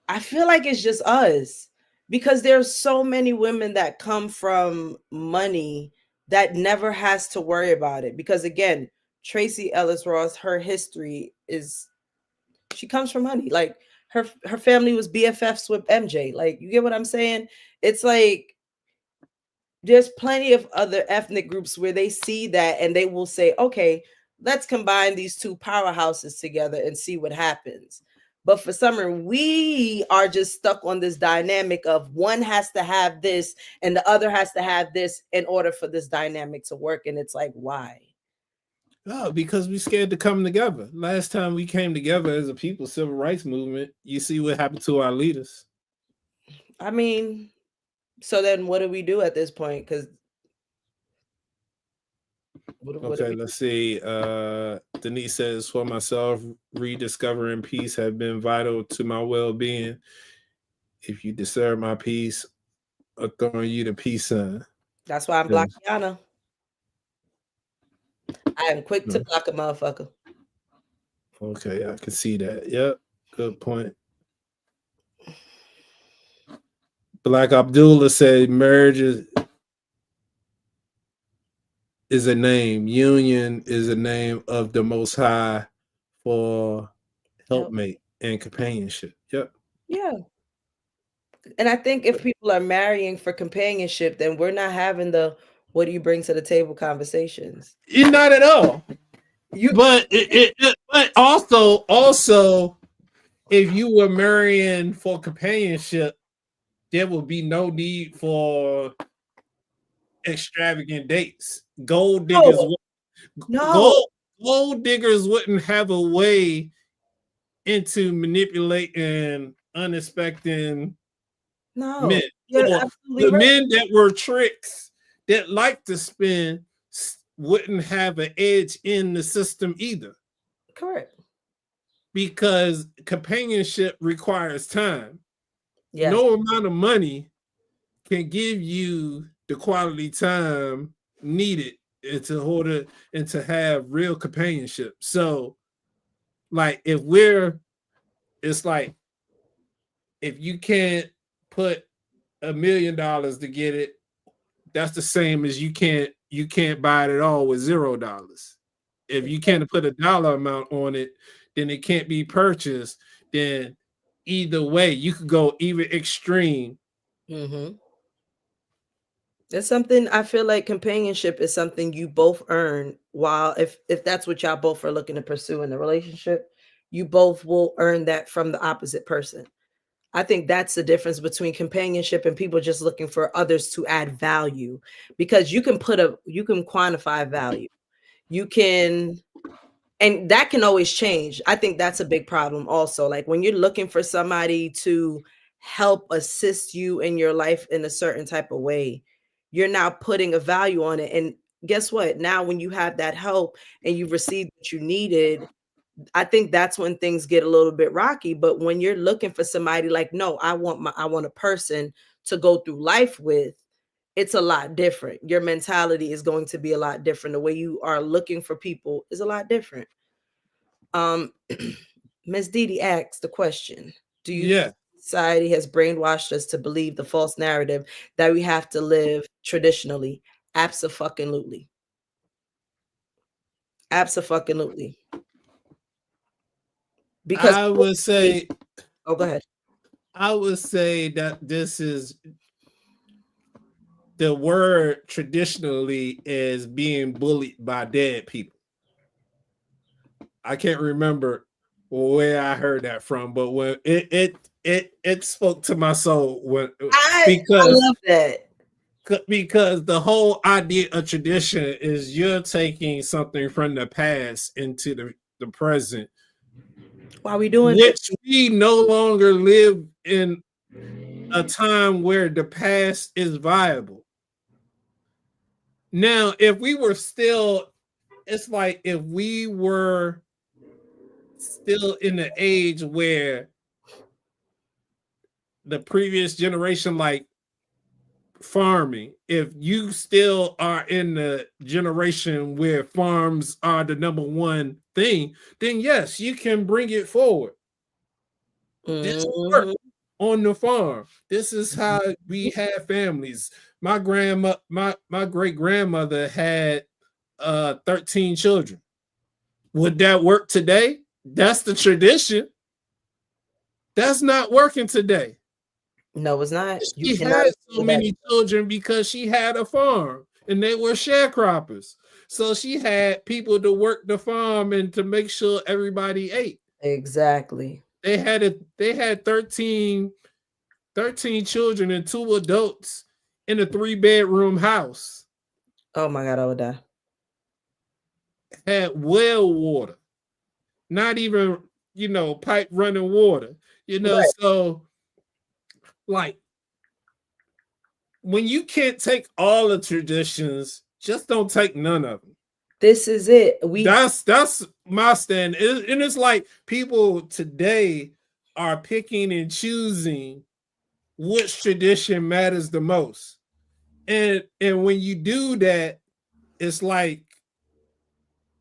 I feel like it's just us, because there's so many women that come from money that never has to worry about it. Because again, Tracy Ellis Ross, her history is, she comes from money. Like, her family was BFFs with MJ. Like, you get what I'm saying? It's like, there's plenty of other ethnic groups where they see that and they will say, okay, let's combine these two powerhouses together and see what happens. But for some reason, we are just stuck on this dynamic of one has to have this and the other has to have this in order for this dynamic to work. And it's like, why? Oh, because we scared to come together. Last time we came together as a people, civil rights movement, you see what happened to our leaders. I mean, so then what do we do at this point? Because okay, let's see. Denise says, for myself, rediscovering peace have been vital to my well-being. If you disturb my peace, I'm throwing you the peace sign. That's why I'm blocking Yana. I am quick to block a motherfucker. Okay, I can see that. Yep, good point. Black Abdullah said marriage is a name. Union is a name of the Most High for helpmate and companionship. Yep. Yeah. And I think if people are marrying for companionship, then we're not having the what do you bring to the table conversations. You're not at all. But but also, if you were marrying for companionship, there would be no need for extravagant dates. Gold diggers, gold diggers wouldn't have a way into manipulating unexpected men. The men that were tricks that like to spin wouldn't have an edge in the system either. Correct. Because companionship requires time. Yes. No amount of money can give you the quality time needed to hold it and to have real companionship. So, like, it's like if you can't put $1 million to get it, that's the same as you can't buy it at all with $0. If you can't put a dollar amount on it, then it can't be purchased. Then either way, you could go even extreme. Mm-hmm. It's something I feel like companionship is something you both earn. While if that's what y'all both are looking to pursue in the relationship, you both will earn that from the opposite person. I think that's the difference between companionship and people just looking for others to add value, because you can quantify value. You can, and that can always change. I think that's a big problem also. Like when you're looking for somebody to help assist you in your life in a certain type of way, you're now putting a value on it. And guess what? Now, when you have that help and you've received what you needed, I think that's when things get a little bit rocky. But when you're looking for somebody like, no, I want a person to go through life with, it's a lot different. Your mentality is going to be a lot different. The way you are looking for people is a lot different. Ms. Didi asked the question, do you think society has brainwashed us to believe the false narrative that we have to live traditionally? Abso-fucking-lutely. Abso-fucking-lutely. Because I would say, oh, go ahead. I would say that this is the word traditionally is being bullied by dead people. I can't remember where I heard that from, but when it spoke to my soul I love that. Because the whole idea of tradition is you're taking something from the past into the present. Why are we doing which we no longer live in a time where the past is viable. Now, if we were still, it's like if we were still in the age where the previous generation, like farming, if you still are in the generation where farms are the number one thing, then yes, you can bring it forward. This work on the farm. This is how we have families. My great grandmother had 13 children. Would that work today? That's the tradition. That's not working today. No, it's not. She had so many children because she had a farm and they were sharecroppers. So she had people to work the farm and to make sure everybody ate. Exactly. They had 13 children and 2 adults in a 3-bedroom house. Oh my God, I would die. had well water, not even, pipe running water, Right. So like when you can't take all the traditions, just don't take none of them. This is it. That's my stand. And it's like people today are picking and choosing which tradition matters the most. And when you do that, it's like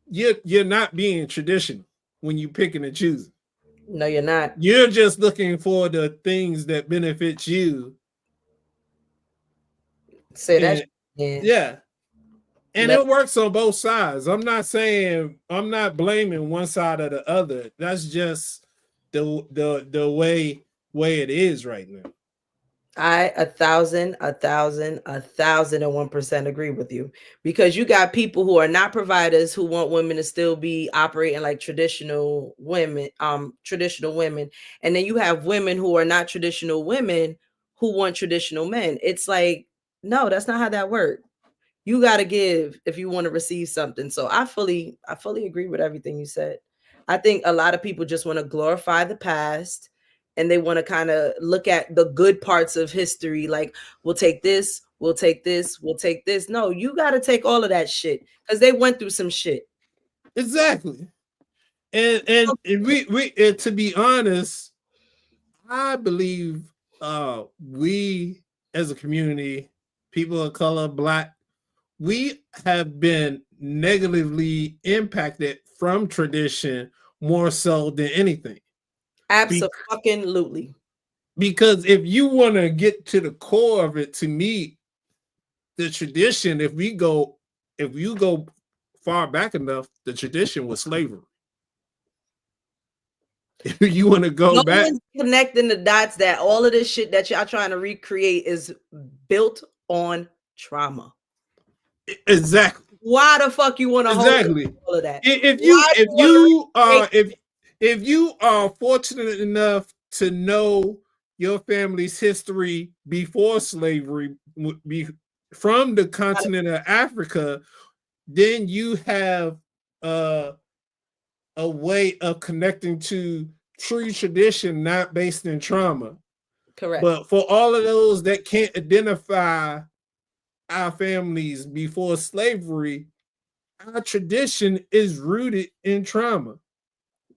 you're not being traditional when you picking and choosing. No, you're not. You're just looking for the things that benefit you. Say that. Yeah. And it works on both sides. I'm not blaming one side or the other. That's just the way it is right now. I 1,001% agree with you, because you got people who are not providers who want women to still be operating like traditional women, and then you have women who are not traditional women who want traditional men. It's like, no, that's not how that works. You got to give if you want to receive something. So I fully agree with everything you said. I think a lot of people just want to glorify the past, and they want to kind of look at the good parts of history. Like, we'll take this, we'll take this, we'll take this. No, you got to take all of that shit, because they went through some shit. Exactly. And we to be honest, I believe we as a community, people of color, Black, we have been negatively impacted from tradition more so than anything. Absolutely. Because if you want to get to the core of it, to me, the tradition, if you go far back enough, the tradition was slavery. If you want to go back, connecting the dots that all of this shit that y'all trying to recreate is built on trauma. Exactly. Why the fuck you want to hold all of that? If you are fortunate enough to know your family's history before slavery, from the continent of Africa, then you have a way of connecting to true tradition, not based in trauma. Correct. But for all of those that can't identify our families before slavery, our tradition is rooted in trauma.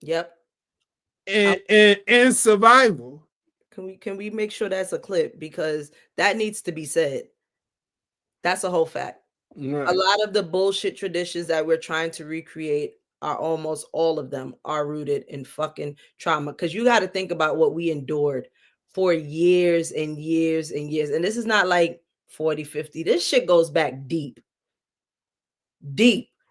Yep. And survival. Can we make sure that's a clip, because that needs to be said. That's a whole fact. Right. A lot of the bullshit traditions that we're trying to recreate are, almost all of them are rooted in fucking trauma. Because you got to think about what we endured for years and years and years. And this is not like 40, 50. This shit goes back deep.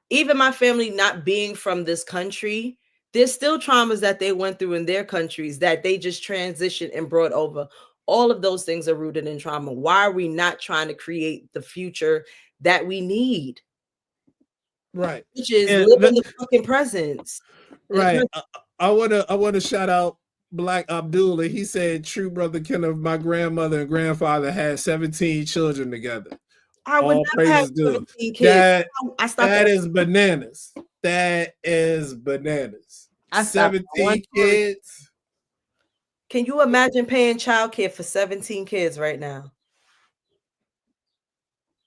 Even my family not being from this country, there's still traumas that they went through in their countries that they just transitioned and brought over. All of those things are rooted in trauma. Why are we not trying to create the future that we need? Right. Which is living the fucking presence. Right. I wanna shout out Black Abdullah. He said, "True brother Kenneth, my grandmother and grandfather had 17 children together." I would never have 17 kids. That is bananas. That is bananas. 17 kids. Can you imagine paying childcare for 17 kids right now?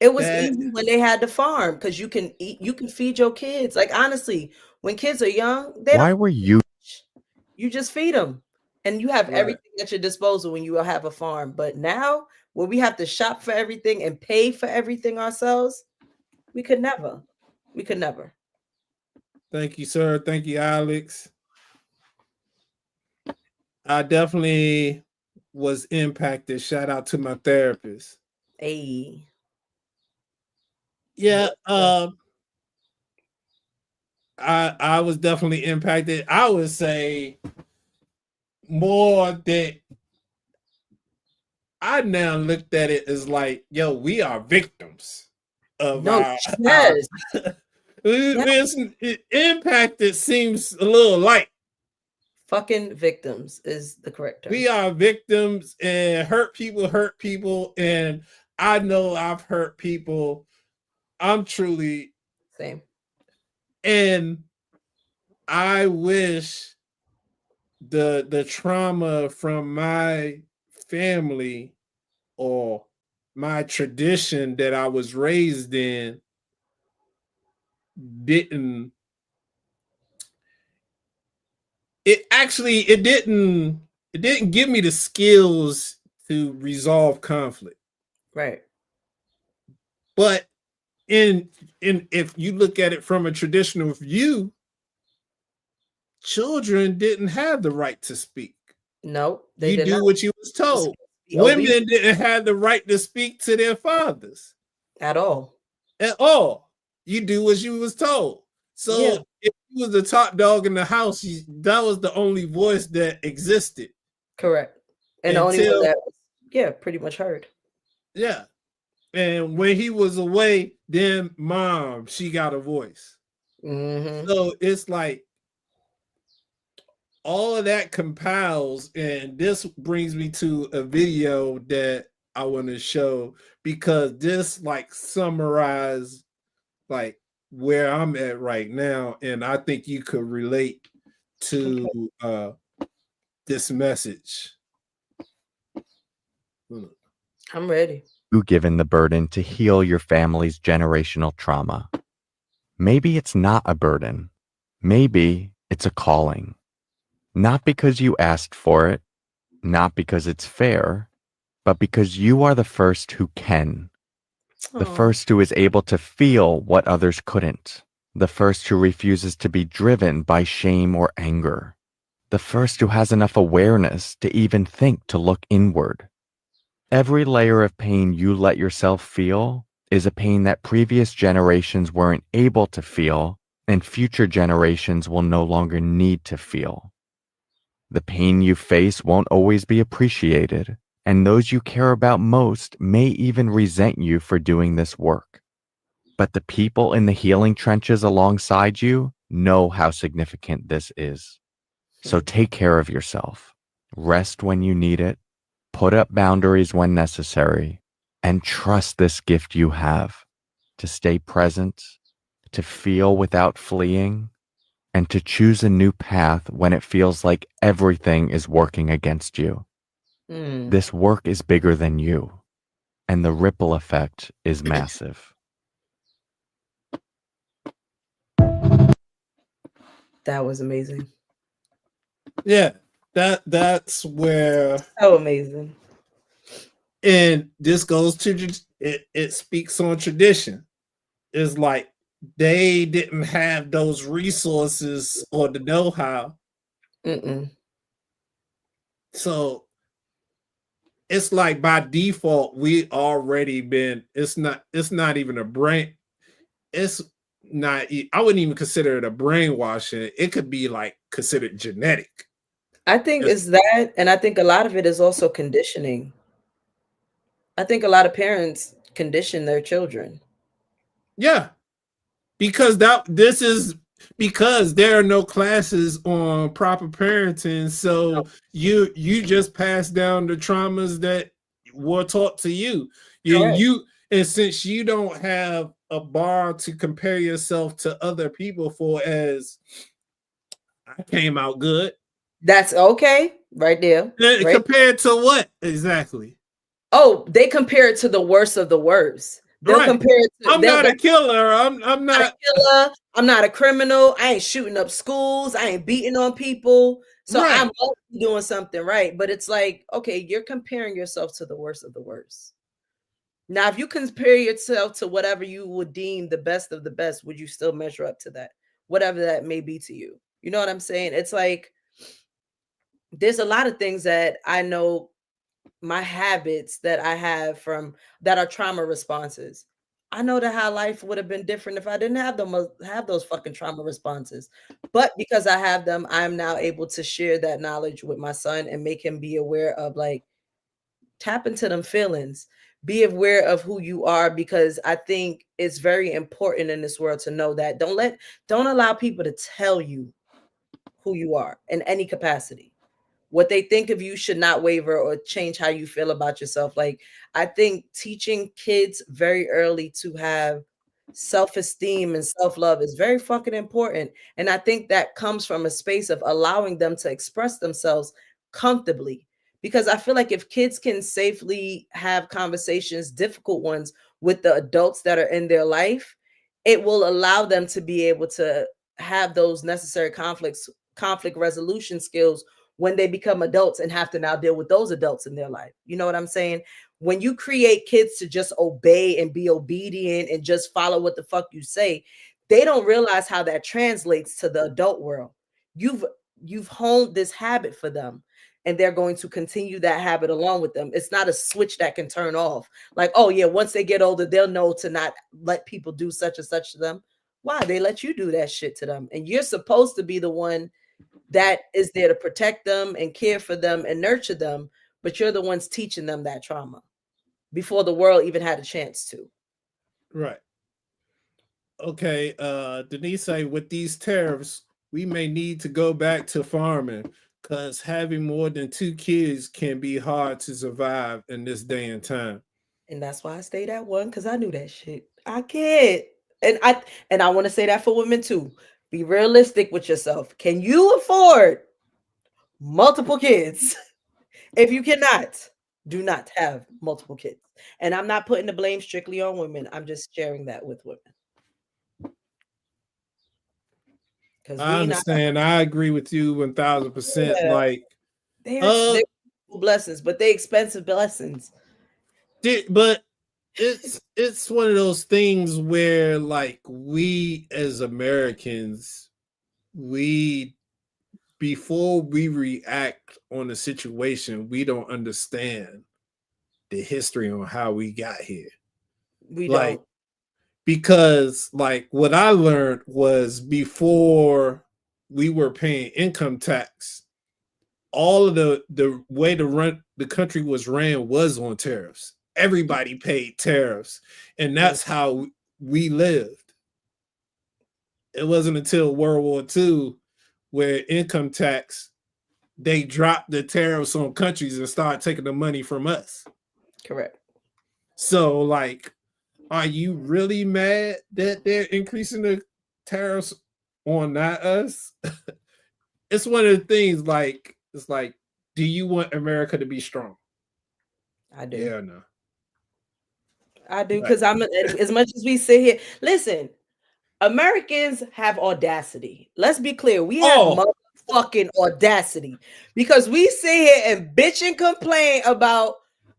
It was easy when they had the farm, because you can eat, you can feed your kids. Like, honestly, when kids are young, you just feed them, and you have everything at your disposal when you have a farm. But now, when we have to shop for everything and pay for everything ourselves, we could never. Thank you, sir. Thank you, Alex. I definitely was impacted. Shout out to my therapist. Hey. Yeah. I was definitely impacted. I would say more that I now looked at it as like, yo, we are victims of impacted seems a little light. Fucking victims is the correct term. We are victims, and hurt people, and I know I've hurt people. I'm truly same. And I wish the trauma from my family or my tradition that I was raised in didn't it didn't give me the skills to resolve conflict. Right. But in if you look at it from a traditional view, children didn't have the right to speak. No, they did not. What you was told. Women didn't have the right to speak to their fathers at all. At all. You do what you was told. So if you was the top dog in the house, that was the only voice that existed. Correct. And the only one that was, pretty much heard. Yeah. And when he was away, then mom, she got a voice. Mm-hmm. So it's like all of that compiles, and this brings me to a video that I want to show, because this like summarize like where I'm at right now, and I think you could relate to this message. I'm ready. You given the burden to heal your family's generational trauma. Maybe it's not a burden. Maybe it's a calling. Not because you asked for it, not because it's fair, but because you are the first who can. The first who is able to feel what others couldn't. The first who refuses to be driven by shame or anger. The first who has enough awareness to even think to look inward. Every layer of pain you let yourself feel is a pain that previous generations weren't able to feel, and future generations will no longer need to feel. The pain you face won't always be appreciated, and those you care about most may even resent you for doing this work. But the people in the healing trenches alongside you know how significant this is. So take care of yourself. Rest when you need it. Put up boundaries when necessary, and trust this gift you have to stay present, to feel without fleeing, and to choose a new path when it feels like everything is working against you. This work is bigger than you, and the ripple effect is massive. That was amazing. Yeah. That's where so amazing. And this goes to it speaks on tradition. It's like they didn't have those resources or the know-how. So it's like by default, we already been, it's not even a brain, it's not, I wouldn't even consider it a brainwashing. It could be like considered genetic. I think it's that, and I think a lot of it is also conditioning. I think a lot of parents condition their children. Yeah, because because there are no classes on proper parenting, so you just pass down the traumas that were taught to you. And since you don't have a bar to compare yourself to other people for, as I came out good. That's okay, right there. Right? Compared to what exactly? Oh, they compare it to the worst of the worst. They'll compare it to, I'm not a killer. I'm not a killer. I'm not a criminal. I ain't shooting up schools. I ain't beating on people. So I'm doing something right. But it's like, okay, you're comparing yourself to the worst of the worst. Now, if you compare yourself to whatever you would deem the best of the best, would you still measure up to that? Whatever that may be to you. You know what I'm saying? It's like, there's a lot of things that I know, my habits that I have from that are trauma responses. I know that how life would have been different if I didn't have those fucking trauma responses. But because I have them, I'm now able to share that knowledge with my son and make him be aware of, like, tap into them feelings, be aware of who you are, because I think it's very important in this world to know that don't allow people to tell you who you are in any capacity. What they think of you should not waver or change how you feel about yourself. Like, I think teaching kids very early to have self-esteem and self-love is very fucking important. And I think that comes from a space of allowing them to express themselves comfortably. Because I feel like if kids can safely have conversations, difficult ones, with the adults that are in their life, it will allow them to be able to have those necessary conflict resolution skills when they become adults and have to now deal with those adults in their life. You know what I'm saying? When you create kids to just obey and be obedient and just follow what the fuck you say, they don't realize how that translates to the adult world. You've honed this habit for them, and they're going to continue that habit along with them. It's not a switch that can turn off. Like, oh yeah, once they get older, they'll know to not let people do such and such to them. Why? They let you do that shit to them. And you're supposed to be the one that is there to protect them and care for them and nurture them, but you're the ones teaching them that trauma before the world even had a chance to. Right. Okay, Denise say, with these tariffs, we may need to go back to farming because having more than 2 kids can be hard to survive in this day and time. And that's why I stayed at 1, because I knew that shit. I can't. And I want to say that for women too. Be realistic with yourself. Can you afford multiple kids? If you cannot, do not have multiple kids. And I'm not putting the blame strictly on women. I'm just sharing that with women. I understand. I agree with you 1000%. Yeah. Like, they're blessings, but they're expensive blessings. But it's one of those things where, like, we as Americans, before we react on a situation, we don't understand the history on how we got here. We don't. Because, like, what I learned was before we were paying income tax, all of the way the country was ran was on tariffs. Everybody paid tariffs, and that's how we lived. It wasn't until World War II where income tax, they dropped the tariffs on countries and started taking the money from us. Correct. So, like, are you really mad that they're increasing the tariffs on not us? It's one of the things, like, it's like, do you want America to be strong? I do. Yeah or no? I do, because I'm as much as we sit here. Listen, Americans have audacity. Let's be clear. We have motherfucking audacity, because we sit here and bitch and complain about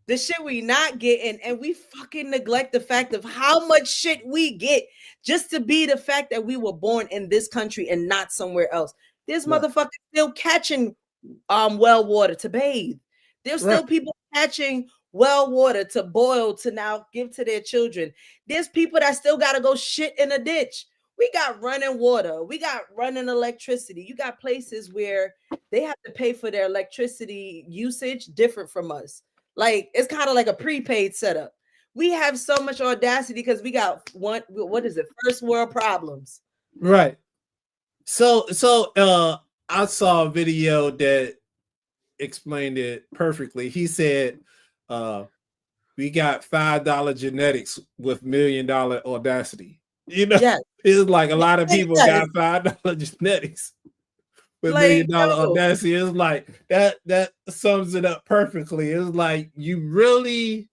the shit we not getting, and we fucking neglect the fact of how much shit we get just to be the fact that we were born in this country and not somewhere else. There's motherfuckers still catching well water to bathe. There's still people catching well water to boil to now give to their children. There's people that still got to go shit in a ditch. We got running water. We got running electricity. You got places where they have to pay for their electricity usage different from us. Like, it's kind of like a prepaid setup. We have so much audacity because we got what is it? First world problems. Right. So I saw a video that explained it perfectly. He said, we got $5 genetics with $1 million audacity. You know, it's like a lot of people got $5 genetics with $1 million audacity. It's like that sums it up perfectly. It's like you really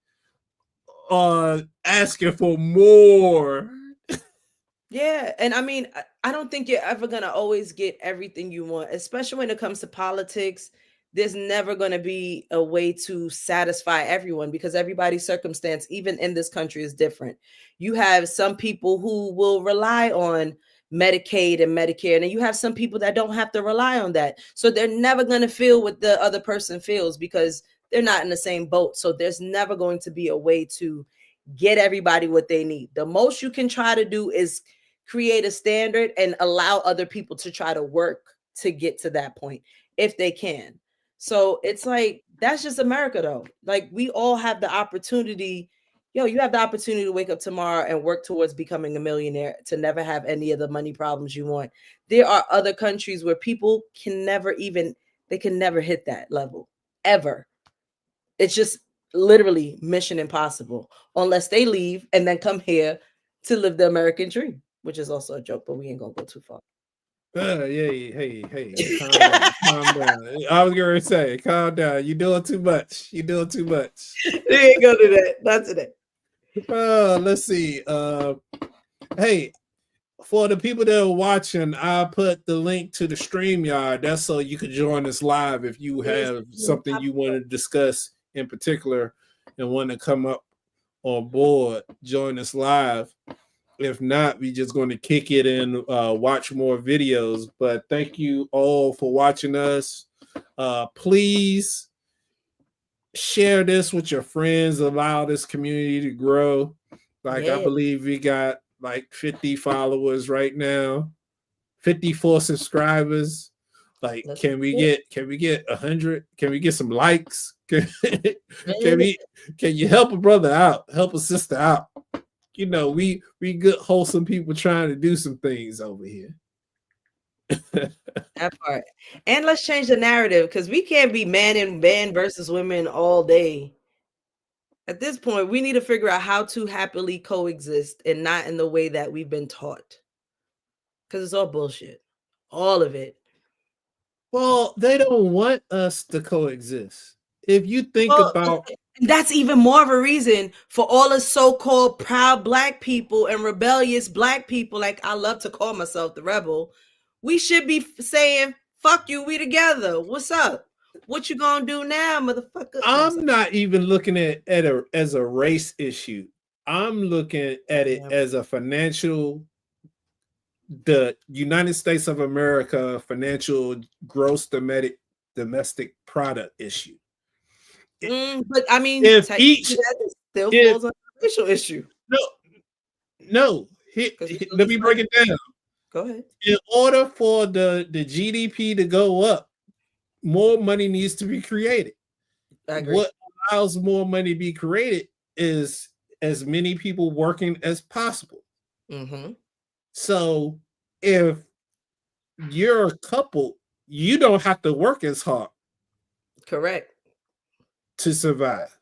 are asking for more. Yeah, and I mean, I don't think you're ever gonna always get everything you want, especially when it comes to politics. There's never going to be a way to satisfy everyone, because everybody's circumstance, even in this country, is different. You have some people who will rely on Medicaid and Medicare, and then you have some people that don't have to rely on that. So they're never going to feel what the other person feels because they're not in the same boat. So there's never going to be a way to get everybody what they need. The most you can try to do is create a standard and allow other people to try to work to get to that point if they can. So it's like, that's just America though. Like, we all have the opportunity. You have the opportunity to wake up tomorrow and work towards becoming a millionaire, to never have any of the money problems you want. There are other countries where people can never hit that level ever. It's just literally mission impossible unless they leave and then come here to live the American dream, which is also a joke, but we ain't gonna go too far. Hey, calm down, calm down. I was gonna say, calm down. You're doing too much. You're doing too much. We ain't gonna do that. Not today. Let's see. Hey, for the people that are watching, I put the link to the StreamYard. That's so you can join us live if you have something you want to discuss in particular and want to come up on board. Join us live. If not, we just going to kick it and watch more videos. But thank you all for watching us. Please share this with your friends. Allow this community to grow. I believe we got like 50 followers right now, 54 subscribers. Like, can we get 100? Can we get some likes? Can you help a brother out? Help a sister out? You know, we good wholesome people trying to do some things over here. That part. And let's change the narrative, because we can't be man versus women all day. At this point, we need to figure out how to happily coexist and not in the way that we've been taught. Because it's all bullshit. All of it. Well, they don't want us to coexist. If you think about... That's even more of a reason for all the so-called proud Black people and rebellious Black people, like I love to call myself the rebel. We should be saying, fuck you, we together. What's up? What you gonna do now, motherfucker? I'm not even looking at it as a race issue. I'm looking at it as a financial, the United States of America financial gross domestic product issue. But I mean, if each still falls on a racial issue. No. Let me break it down. Go ahead. In order for the GDP to go up, more money needs to be created. I agree. What allows more money to be created is as many people working as possible. Mm-hmm. So if you're a couple, you don't have to work as hard. Correct. To survive.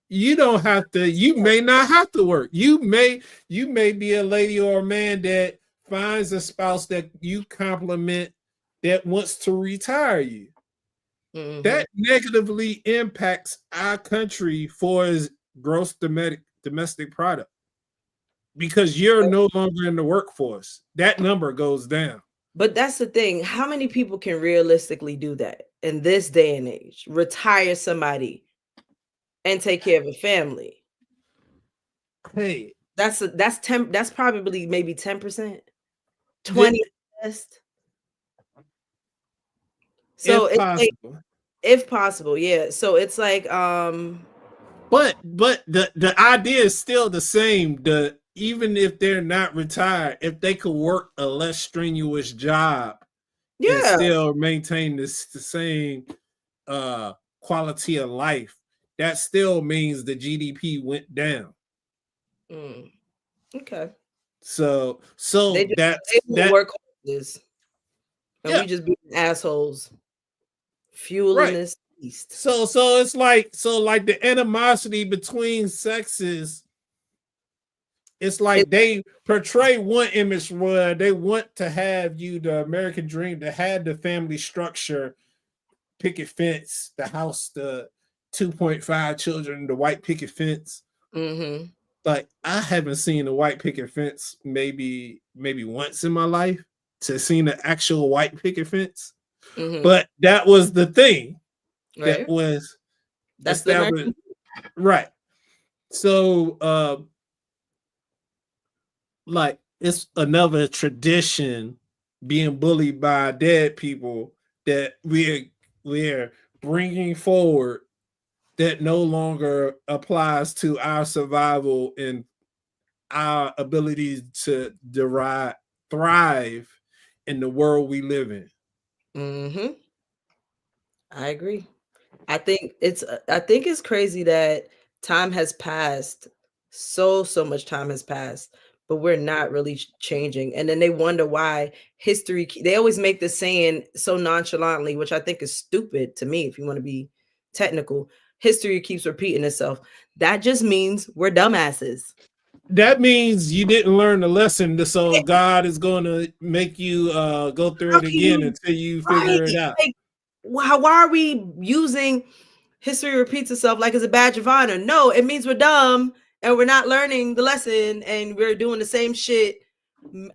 You don't have to, you may not have to work. You may be a lady or a man that finds a spouse that you compliment that wants to retire you. Mm-hmm. That negatively impacts our country for its gross domestic product, because you're no longer in the workforce. That number goes down. But that's the thing. How many people can realistically do that in this day and age? Retire somebody and take care of a family. Hey, that's 10. That's probably maybe 10%, 20 best. So if possible. If possible, yeah. So it's like but the idea is still the same. Even if they're not retired, if they could work a less strenuous job, and still maintain the same quality of life, that still means the GDP went down. Okay. So they work this, and we just being assholes, fueling this beast. So it's like the animosity between sexes. It's like they portray one image where they want to have you, the American dream, to have the family structure, picket fence, the house, the 2.5 children, the white picket fence. Mm-hmm. Like, I haven't seen a white picket fence maybe once in my life to see the actual white picket fence. Mm-hmm. But that was the thing. Right. That's established. Right. So like, it's another tradition being bullied by dead people that we're bringing forward that no longer applies to our survival and our ability to thrive in the world we live in. Mm-hmm. I agree. I think it's crazy that time has passed. So much time has passed, but we're not really changing. And then they wonder why history, they always make this saying so nonchalantly, which I think is stupid to me, if you want to be technical. History keeps repeating itself. That just means we're dumbasses. That means you didn't learn the lesson, so God is going to make you go through it again until you figure it out. Like, why are we using history repeats itself like it's a badge of honor? No, it means we're dumb and we're not learning the lesson and we're doing the same shit.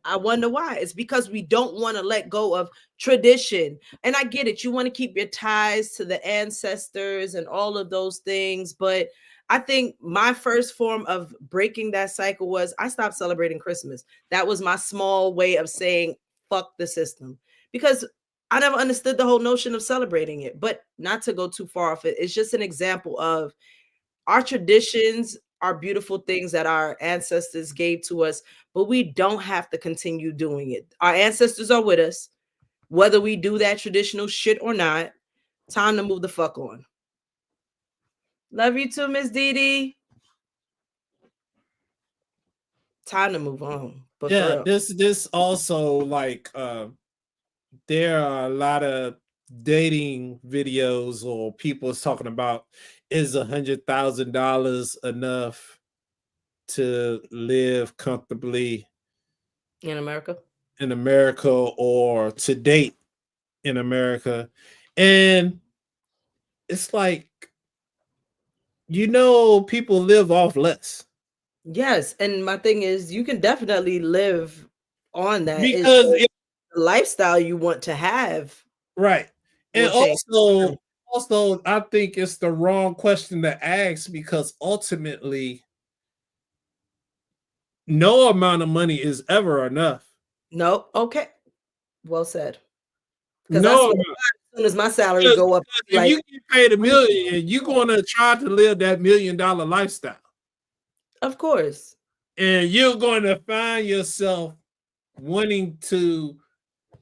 I wonder why. It's because we don't want to let go of tradition. And I get it. You want to keep your ties to the ancestors and all of those things, but I think my first form of breaking that cycle was I stopped celebrating Christmas. That was my small way of saying fuck the system, because I never understood the whole notion of celebrating it. But not to go too far off it, it's just an example of our traditions are beautiful things that our ancestors gave to us, but we don't have to continue doing it. Our ancestors are with us, whether we do that traditional shit or not. Time to move the fuck on. Love you too, Miss Dee Dee. Time to move on. But yeah, this also like there are a lot of dating videos or people talking about, is $100,000 enough to live comfortably in America? Or to date in America. And it's like, people live off less. Yes, and my thing is, you can definitely live on that because the lifestyle you want to have. Right. And also, I think it's the wrong question to ask, because ultimately, no amount of money is ever enough. No. Okay. Well said. No, as soon as my salary go up, if you get paid $1 million, you're going to try to live that $1 million lifestyle. Of course. And you're going to find yourself wanting to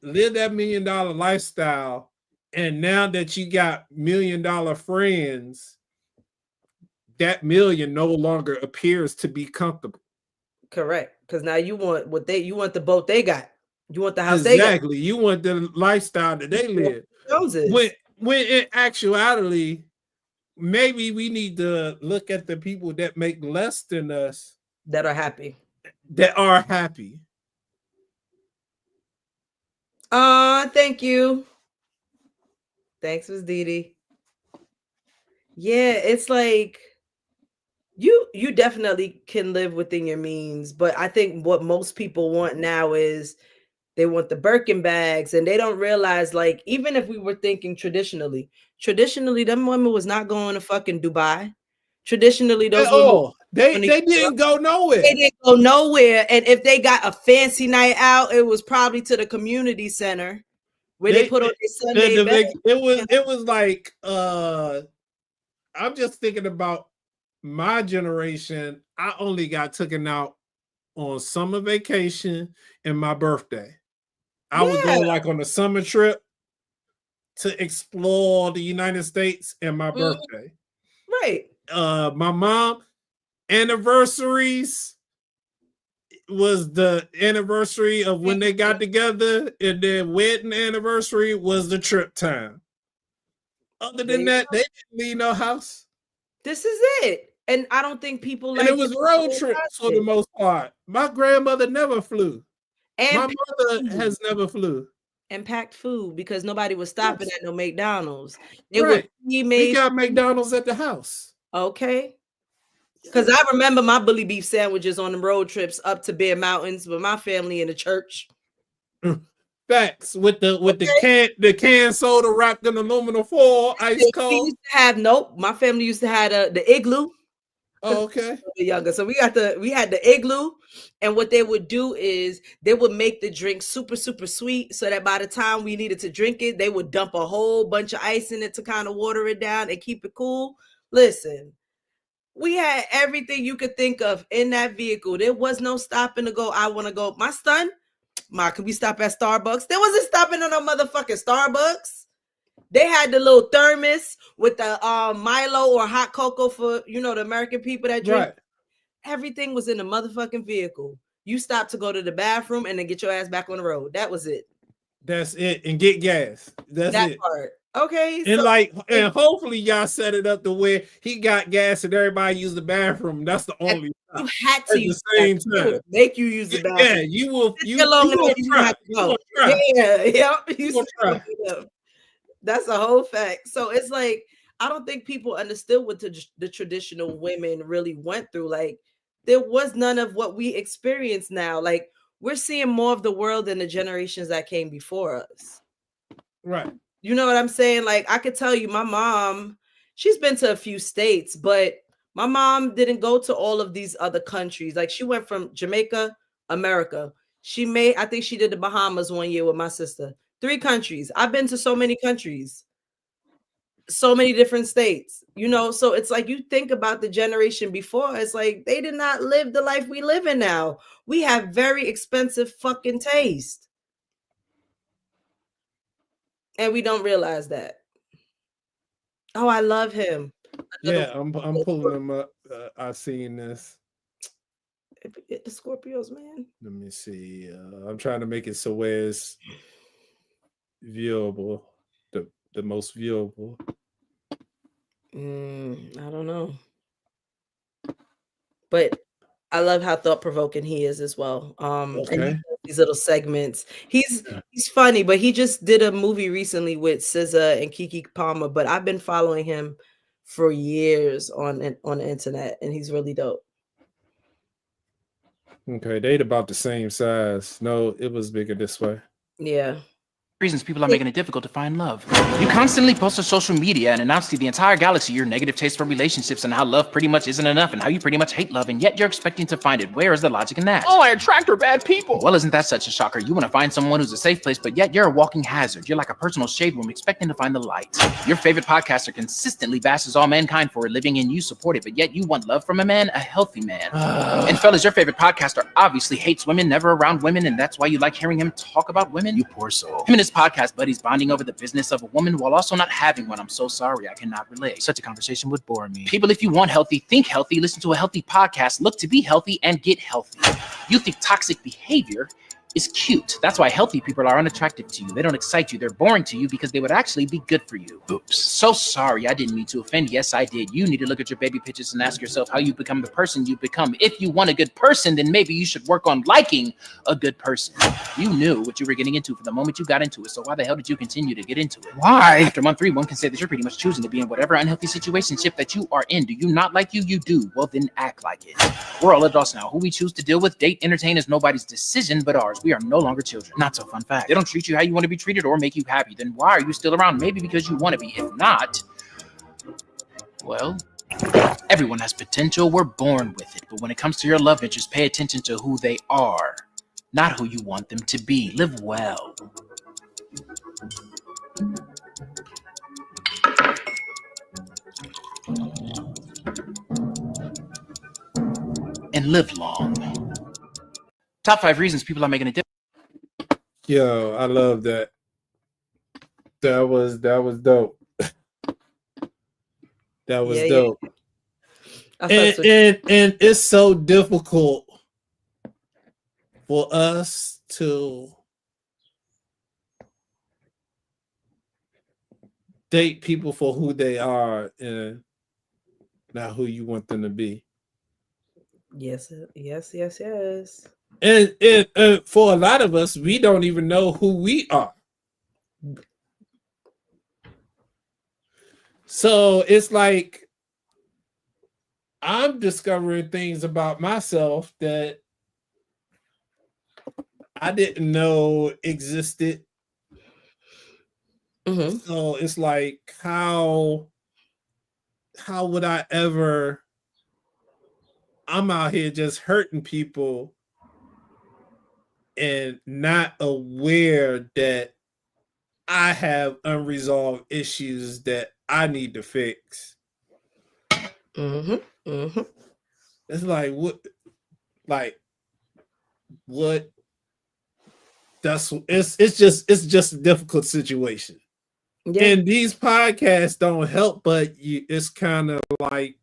live that $1 million lifestyle. And now that you got $1 million friends, that million no longer appears to be comfortable. Correct. Because now you want you want the boat they got. You want the house exactly. You want the lifestyle that they live. When in actuality, maybe we need to look at the people that make less than us that are happy. Thank you. Thanks, Ms. Dee Dee. Yeah, it's like you definitely can live within your means, but I think what most people want now is they want the Birkin bags, and they don't realize, like, even if we were thinking traditionally, them women was not going to fucking Dubai. Traditionally, those women they didn't go nowhere. They didn't go nowhere, and if they got a fancy night out, it was probably to the community center where they put on their Sunday best. It was like I'm just thinking about my generation. I only got taken out on summer vacation and my birthday. I would go like on a summer trip to explore the United States and my birthday. Right. My mom anniversaries was the anniversary of when they got together, and their wedding anniversary was the trip time. Other than that, they didn't leave no house. This is it. And I don't think people and it was road trips for the most part. My grandmother never flew. And my mother has never flew. And packed food, because nobody was stopping at no McDonald's. We got McDonald's at the house. Okay. Because I remember my bully beef sandwiches on the road trips up to Bear Mountains with my family in the church. Facts. With the can soda wrapped in aluminum foil, ice cold. My family used to have the igloo. Oh, okay. Younger, so we had the igloo, and what they would do is they would make the drink super super sweet, so that by the time we needed to drink it, they would dump a whole bunch of ice in it to kind of water it down and keep it cool. Listen, we had everything you could think of in that vehicle. There was no stopping to go. I want to go. My son, could we stop at Starbucks? There wasn't stopping at no motherfucking Starbucks. They had the little thermos with the Milo or hot cocoa for, the American people that drink. Right. Everything was in the motherfucking vehicle. You stopped to go to the bathroom and then get your ass back on the road. That was it. That's it. And get gas. That's it. Part. Okay, And so and hopefully y'all set it up to where he got gas and everybody used the bathroom. That's the only you had to at the use same the bathroom. time. They would make you use the bathroom. Yeah, you will. You long will enough, you try. have to You go. will try. Yeah. You will try. That's a whole fact. So it's like I don't think people understood what the traditional women really went through. Like there was none of what we experience now. Like we're seeing more of the world than the generations that came before us. Right. You know what I'm saying? Like I could tell you, my mom, she's been to a few states, but my mom didn't go to all of these other countries. Like she went from Jamaica, America. I think she did the Bahamas one year with my sister. 3 countries. I've been to so many countries, so many different states, you know. So it's like you think about the generation before, it's like they did not live the life we live in now. We have very expensive fucking taste. And we don't realize that. Oh, I love him. Yeah, I'm pulling them up. I've seen this. The Scorpios, man. Let me see. I'm trying to make it so where it's viewable, the most viewable. I don't know, but I love how thought-provoking he is as well. And he does these little segments. He's funny, but he just did a movie recently with SZA and Keke Palmer. But I've been following him for years on the internet, and he's really dope. Okay, they'd about the same size. No, it was bigger this way. Yeah. Reasons people are making it difficult to find love. You constantly post on social media and announce to the entire galaxy your negative taste for relationships and how love pretty much isn't enough and how you pretty much hate love, and yet you're expecting to find it. Where is the logic in that? All I attract are bad people. Well, isn't that such a shocker? You want to find someone who's a safe place, but yet you're a walking hazard. You're like a personal shade room expecting to find the light. Your favorite podcaster consistently bashes all mankind for living and you support it, but yet you want love from a man, a healthy man. And fellas, your favorite podcaster obviously hates women, never around women, and that's why you like hearing him talk about women? You poor soul. Him and his podcast buddies bonding over the business of a woman while also not having one. I'm so sorry, I cannot relate. Such a conversation would bore me. People, if you want healthy, think healthy, listen to a healthy podcast, look to be healthy, and get healthy. You think toxic behavior is cute. That's why healthy people are unattractive to you. They don't excite you. They're boring to you because they would actually be good for you. Oops. So sorry. I didn't mean to offend. Yes, I did. You need to look at your baby pictures and ask yourself how you become the person you become. If you want a good person, then maybe you should work on liking a good person. You knew what you were getting into from the moment you got into it. So why the hell did you continue to get into it? Why? After month 3, one can say that you're pretty much choosing to be in whatever unhealthy situationship that you are in. Do you not like you? You do. Well, then act like it. We're all adults now. Who we choose to deal with, date, entertain is nobody's decision but ours. We are no longer children. Not so fun fact. They don't treat you how you want to be treated or make you happy. Then why are you still around? Maybe because you want to be. If not, well, everyone has potential. We're born with it. But when it comes to your love interest, pay attention to who they are, not who you want them to be. Live well. And live long. Top 5 reasons people are making a difference. Yo, I love that. That was dope. That was dope. And it's so difficult for us to date people for who they are and not who you want them to be. Yes. And for a lot of us, we don't even know who we are. So it's like I'm discovering things about myself that I didn't know existed. Mm-hmm. So it's like, how would I ever? I'm out here just hurting people and not aware that I have unresolved issues that I need to fix. Mm-hmm. Mm-hmm. It's like what? It's just a difficult situation. Yeah. And these podcasts don't help, but it's kind of like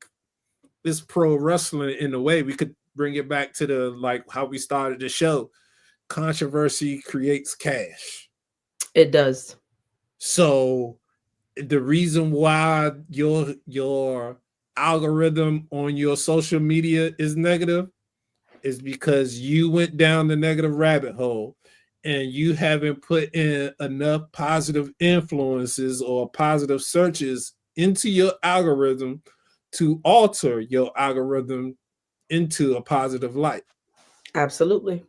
it's pro wrestling in a way. We could bring it back to the like how we started the show. Controversy creates cash. It does. So the reason why your algorithm on your social media is negative is because you went down the negative rabbit hole and you haven't put in enough positive influences or positive searches into your algorithm to alter your algorithm into a positive light. Absolutely.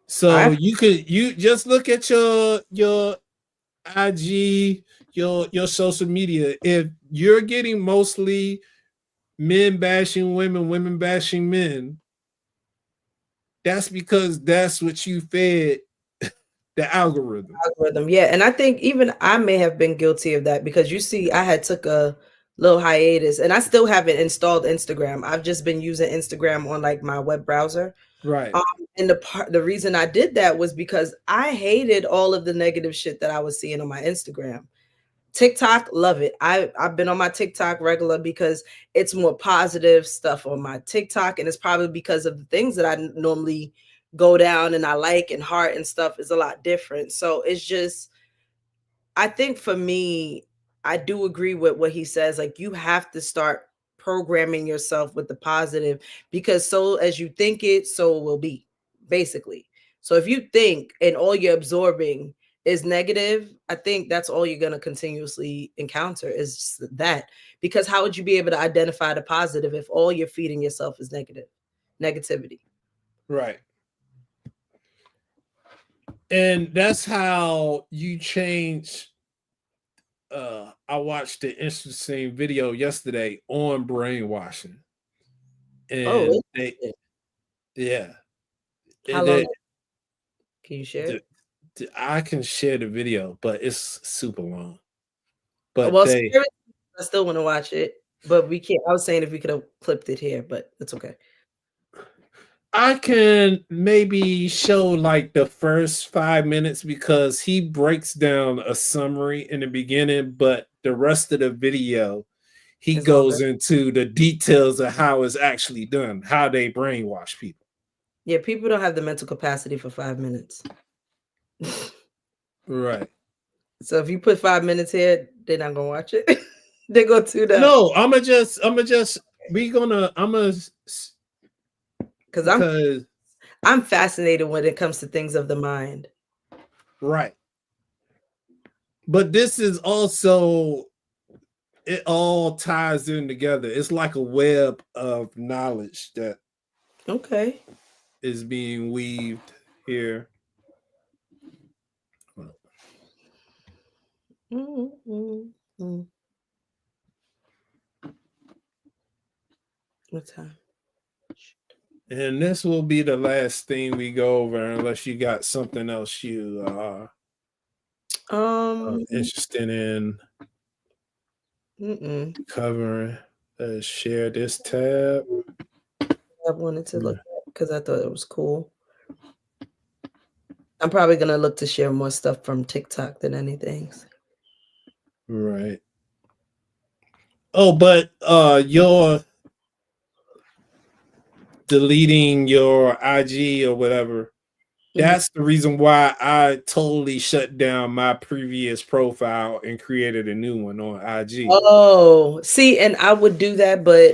So you just look at your IG, your social media. If you're getting mostly men bashing women, women bashing men, that's because that's what you fed the algorithm. Yeah. And I think even I may have been guilty of that, because you see, I had took a little hiatus and I still haven't installed Instagram. I've just been using Instagram on like my web browser. Right. And the reason I did that was because I hated all of the negative shit that I was seeing on my Instagram. TikTok, love it. I've been on my TikTok regular because it's more positive stuff on my TikTok, and it's probably because of the things that I normally go down and I like and heart and stuff is a lot different. So it's just, I think for me, I do agree with what he says. Like, you have to start programming yourself with the positive, because so as you think it, so it will be, basically. So if you think and all you're absorbing is negative, I think that's all you're going to continuously encounter is that. Because how would you be able to identify the positive if all you're feeding yourself is negativity? Right. And that's how you change. I watched an interesting video yesterday on brainwashing. And yeah. How long? Can you share it? I can share the video, but it's super long. But well, I still want to watch it, but we can't. I was saying if we could have clipped it here, but it's okay. I can maybe show like the first 5 minutes because he breaks down a summary in the beginning, but the rest of the video, he goes into the details of how it's actually done, how they brainwash people. Yeah, people don't have the mental capacity for 5 minutes. Right. So if you put 5 minutes here, they're not gonna watch it. They go to the no. I'm gonna because I'm fascinated when it comes to things of the mind. Right. But this is also, it all ties in together. It's like a web of knowledge that is being weaved here. What time? And this will be the last thing we go over, unless you got something else you are interested in covering. Share this tab. I wanted to look at because I thought it was cool. I'm probably gonna look to share more stuff from TikTok than anything. Right. Oh, but you're deleting your IG or whatever. That's the reason why I totally shut down my previous profile and created a new one on IG. Oh, see, and I would do that, but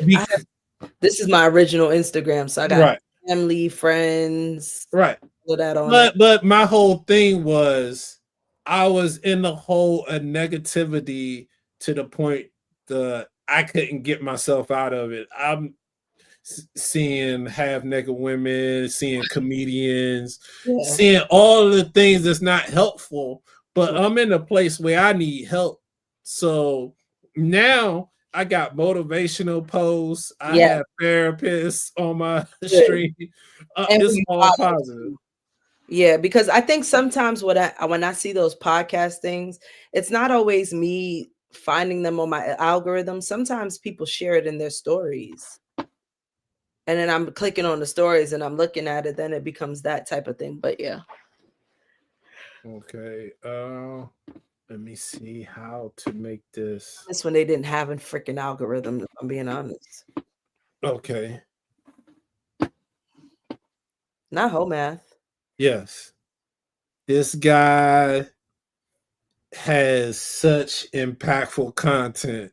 this is my original Instagram, so I got family, friends, right. All that on but my whole thing was I was in the hole of negativity to the point that I couldn't get myself out of it. I'm seeing half naked women, seeing comedians, seeing all of the things that's not helpful, but I'm in a place where I need help. So now I got motivational posts. I have therapists on my stream. It's all positive. Yeah, because I think sometimes when I see those podcast things, it's not always me finding them on my algorithm. Sometimes people share it in their stories. And then I'm clicking on the stories and I'm looking at it, then it becomes that type of thing. But yeah. Okay. Let me see how to make this. That's when they didn't have a freaking algorithm, if I'm being honest. Okay. Not whole math. Yes. This guy has such impactful content.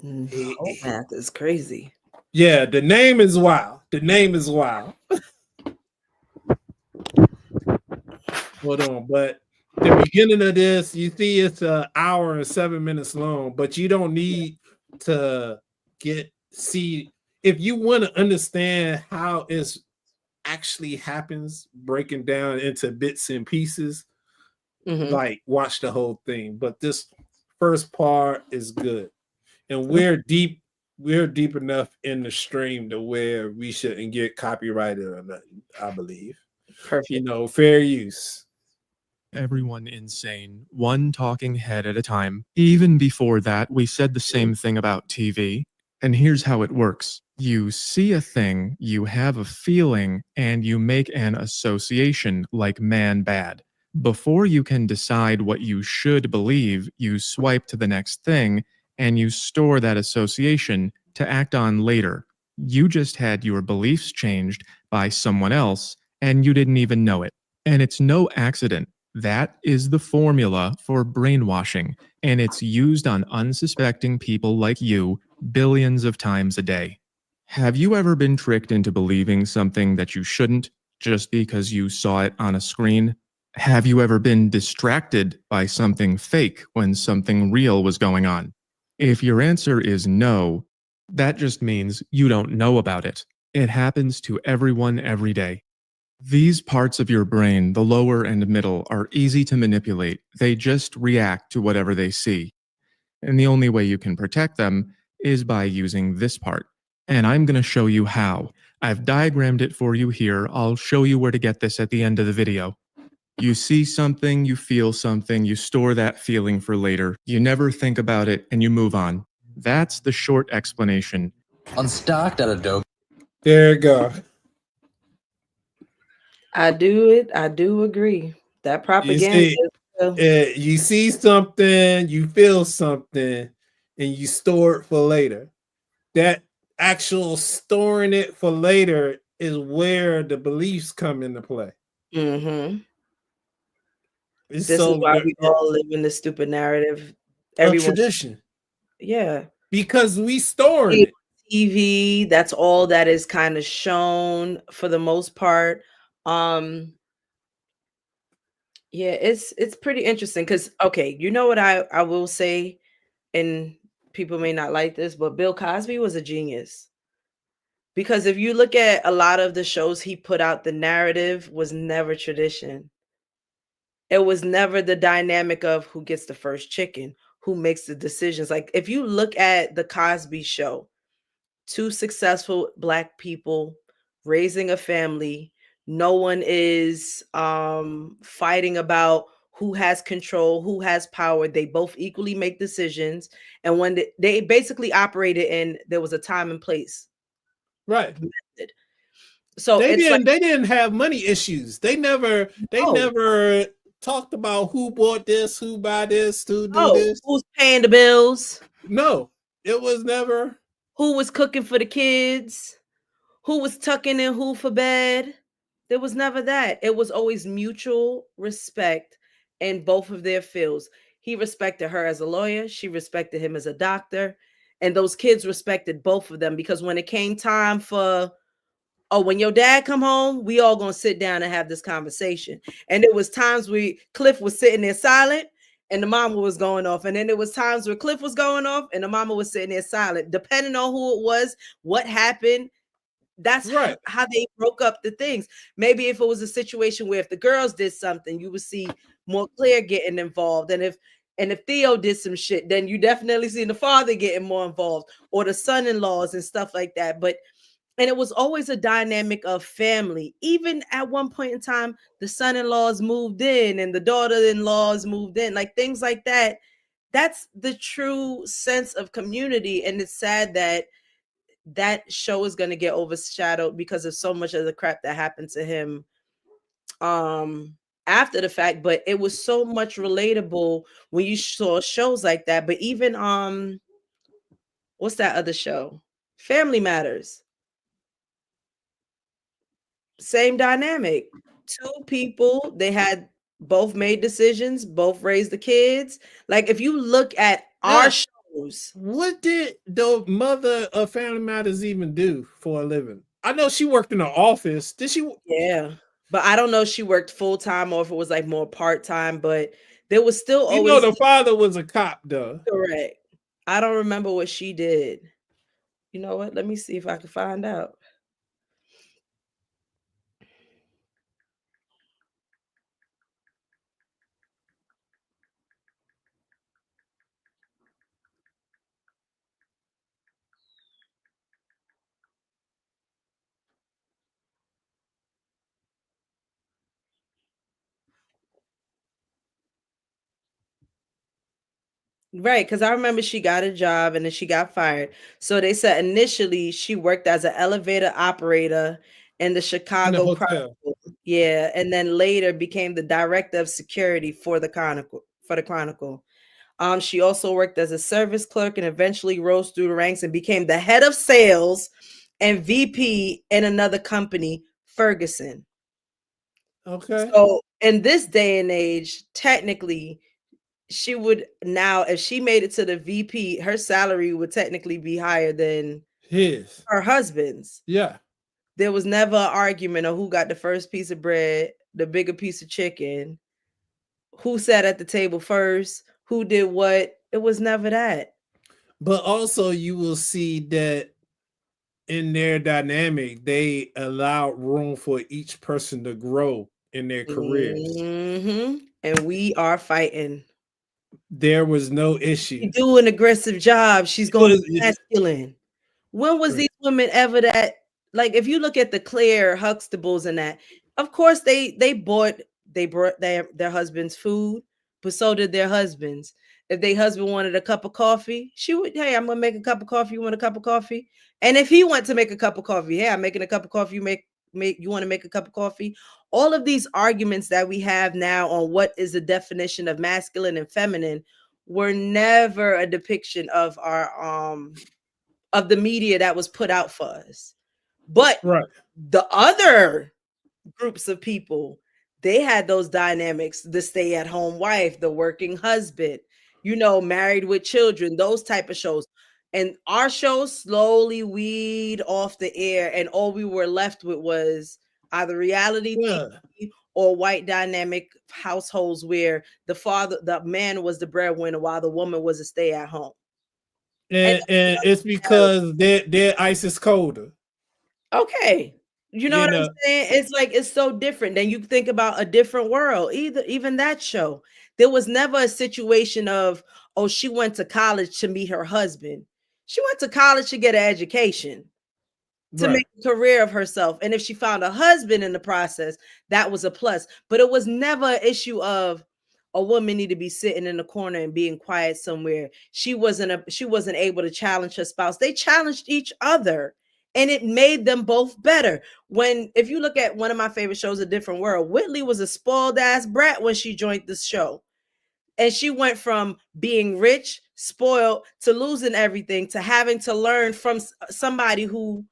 Math is crazy. Yeah, the name is wild. The name is wild. Hold on, but the beginning of this, you see it's an hour and 7 minutes long, but you don't need to see if you want to understand how it actually happens, breaking down into bits and pieces, like watch the whole thing. But this first part is good. And we're deep enough in the stream to where we shouldn't get copyrighted or nothing, I believe. Perfect. You know, fair use. Everyone insane, one talking head at a time. Even before that, we said the same thing about TV. And here's how it works. You see a thing, you have a feeling, and you make an association like man bad. Before you can decide what you should believe, you swipe to the next thing, and you store that association to act on later. You just had your beliefs changed by someone else, and you didn't even know it. And it's no accident. That is the formula for brainwashing, and it's used on unsuspecting people like you billions of times a day. Have you ever been tricked into believing something that you shouldn't just because you saw it on a screen? Have you ever been distracted by something fake when something real was going on? If your answer is no, that just means you don't know about it. It happens to everyone every day. These parts of your brain, the lower and middle, are easy to manipulate. They just react to whatever they see. And the only way you can protect them is by using this part. And I'm going to show you how. I've diagrammed it for you here. I'll show you where to get this at the end of the video. You see something, you feel something, you store that feeling for later. You never think about it and you move on. That's the short explanation. There you go. I do agree. That propaganda. You see something, you feel something, and you store it for later. That actual storing it for later is where the beliefs come into play. This is why we all live in this stupid narrative. Tradition. Yeah. Because we store it. TV, that's all that is kind of shown for the most part. Yeah, it's pretty interesting because, okay, you know what I will say, and people may not like this, but Bill Cosby was a genius. Because if you look at a lot of the shows he put out, the narrative was never tradition. It was never the dynamic of who gets the first chicken, who makes the decisions. Like if you look at the Cosby Show, two successful Black people raising a family, no one is fighting about who has control, who has power. They both equally make decisions. And when they basically operated in, there was a time and place. Right. Method. So they didn't have money issues. They never talked about who bought this, who buy this, who do this. Who's paying the bills? No, it was never. Who was cooking for the kids? Who was tucking in who for bed? There was never that. It was always mutual respect in both of their fields. He respected her as a lawyer. She respected him as a doctor. And those kids respected both of them because when it came time for, when your dad come home, we all gonna sit down and have this conversation. And there was times where Cliff was sitting there silent and the mama was going off. And then there was times where Cliff was going off and the mama was sitting there silent. Depending on who it was, what happened, that's right. How they broke up the things. Maybe if it was a situation where if the girls did something, you would see more Claire getting involved. And if Theo did some shit, then you definitely see the father getting more involved or the son-in-laws and stuff like that. And it was always a dynamic of family. Even at one point in time, the son-in-laws moved in and the daughter-in-laws moved in, like things like that. That's the true sense of community. And it's sad that show is going to get overshadowed because of so much of the crap that happened to him after the fact. But it was so much relatable when you saw shows like that. But even what's that other show? Family Matters. Same dynamic. Two people, they had both made decisions, both raised the kids. Like if you look at our shows, what did the mother of Family Matters even do for a living? I know she worked in an office. Did she? Yeah, but I don't know if she worked full time or if it was like more part time. But there was still always the father was a cop, though. Correct. I don't remember what she did. You know what? Let me see if I can find out. Right, because I remember she got a job and then she got fired. So they said initially she worked as an elevator operator in the In the Chicago hotel. Chronicle. Yeah, and then later became the director of security for the Chronicle. She also worked as a service clerk and eventually rose through the ranks and became the head of sales and VP in another company, Ferguson. Okay. So in this day and age, technically, she would now, if she made it to the VP, her salary would technically be higher than His. her husband's. Yeah. There was never an argument of who got the first piece of bread, the bigger piece of chicken, who sat at the table first, who did what. It was never that. But also, you will see that in their dynamic, they allow room for each person to grow in their careers. Mm-hmm. And we are fighting. There was no issue. She do an aggressive job. She's going to be masculine. When was these women ever that? Like, if you look at the Claire Huxtables and that, of course they brought their husbands food, but so did their husbands. If their husband wanted a cup of coffee, she would, hey, I'm gonna make a cup of coffee. You want a cup of coffee? And if he went to make a cup of coffee, hey, I'm making a cup of coffee. You want to make a cup of coffee? All of these arguments that we have now on what is the definition of masculine and feminine were never a depiction of our of the media that was put out for us. But the other groups of people, they had those dynamics, the stay-at-home wife, the working husband, married with children, those type of shows. And our show slowly weed off the air, and all we were left with was either reality TV or white dynamic households where the man was the breadwinner while the woman was a stay-at-home. And it's because their ice is colder. Okay. You know what I'm saying? It's like it's so different. Then you think about a different world. Even that show. There was never a situation of, oh, she went to college to meet her husband. She went to college to get an education, to make a career of herself. And if she found a husband in the process, that was a plus. But it was never an issue of a woman need to be sitting in the corner and being quiet somewhere. She wasn't able to challenge her spouse. They challenged each other. And it made them both better. If you look at one of my favorite shows, A Different World, Whitley was a spoiled ass brat when she joined this show. And she went from being rich, spoiled, to losing everything, to having to learn from somebody who,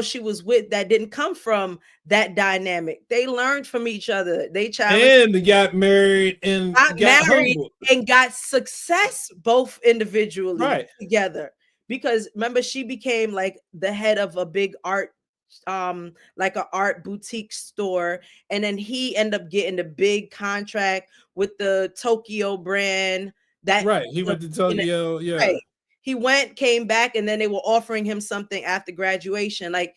she was with that didn't come from that dynamic. They learned from each other. They challenged. And they got married and got success both individually together. Because remember, she became like the head of a big art, like an art boutique store, and then he ended up getting the big contract with the Tokyo brand. He went to Tokyo. He came back, and then they were offering him something after graduation. Like,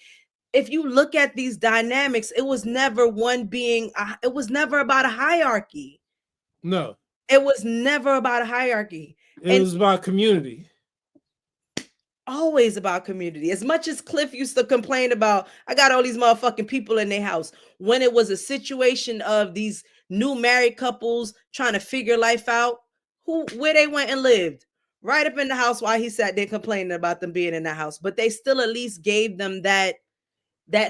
if you look at these dynamics, it was never it was never about a hierarchy. No, it was never about a hierarchy. It was about community. Always about community. As much as Cliff used to complain about, I got all these motherfucking people in their house. When it was a situation of these new married couples trying to figure life out, where they went and lived, right up in the house while he sat there complaining about them being in the house. But they still at least gave them that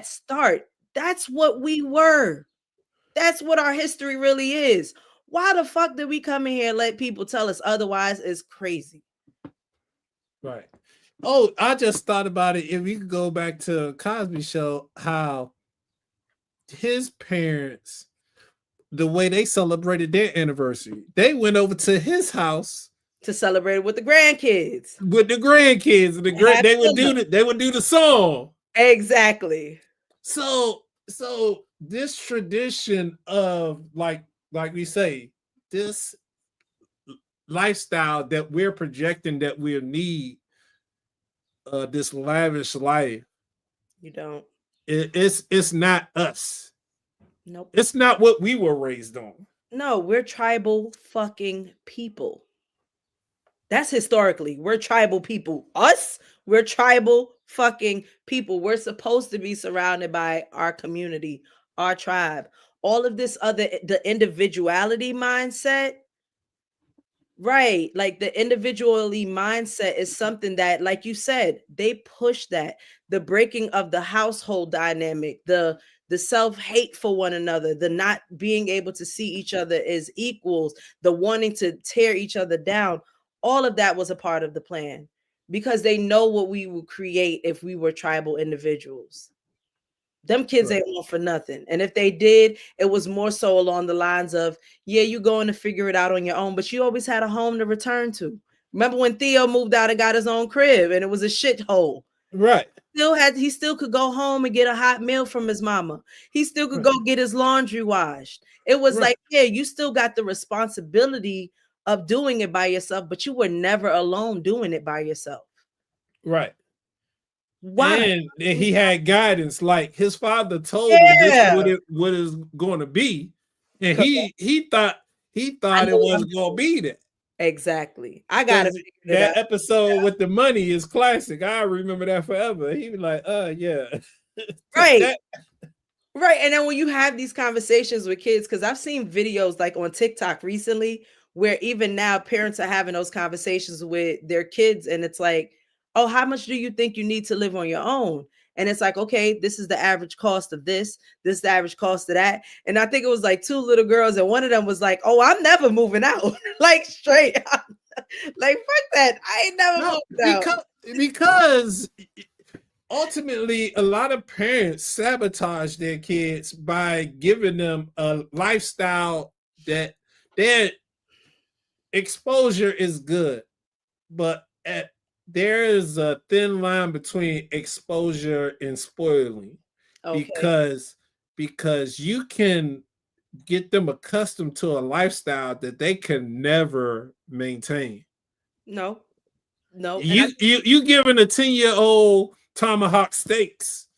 start. That's what we were. That's what our history really is. Why the fuck did we come in here and let people tell us otherwise? Is crazy. Right. Oh, I just thought about it. If we could go back to Cosby Show, how his parents the way they celebrated their anniversary. They went over to his house to celebrate with the grandkids. With the grandkids, they would do the song. Exactly. So this tradition of like we say, this lifestyle that we're projecting that we'll need, this lavish life. You don't. It's not us. Nope. It's not what we were raised on. No, we're tribal fucking people. That's historically. We're tribal people. Us, we're tribal fucking people. We're supposed to be surrounded by our community, our tribe. All of this the individuality mindset, right? Like the individually mindset is something that, like you said, they push that. The breaking of the household dynamic, the self-hate for one another, the not being able to see each other as equals, the wanting to tear each other down. All of that was a part of the plan because they know what we would create if we were tribal individuals. Them kids ain't want for nothing. And if they did, it was more so along the lines of, yeah, you're going to figure it out on your own, but you always had a home to return to. Remember when Theo moved out and got his own crib and it was a shithole? Right. He still could go home and get a hot meal from his mama. He still could go get his laundry washed. It was like, yeah, you still got the responsibility of doing it by yourself, but you were never alone doing it by yourself. Right. Why? And he had guidance. Like his father told him this what is going to be. And he thought it wasn't going to be that. Exactly. I got it. That episode with the money is classic. I remember that forever. He was like, yeah. Right. Right. And then when you have these conversations with kids, because I've seen videos like on TikTok recently where even now parents are having those conversations with their kids. And it's like, oh, how much do you think you need to live on your own? And it's like, okay, this is the average cost of this is the average cost of that. And I think it was like 2 little girls, and one of them was like, oh, I'm never moving out. Like straight up. Like, fuck that. I ain't never moving out. Because ultimately, a lot of parents sabotage their kids by giving them a lifestyle that their exposure is good, but there is a thin line between exposure and spoiling. Okay. Because you can get them accustomed to a lifestyle that they can never maintain. No. You giving a 10-year-old tomahawk steaks.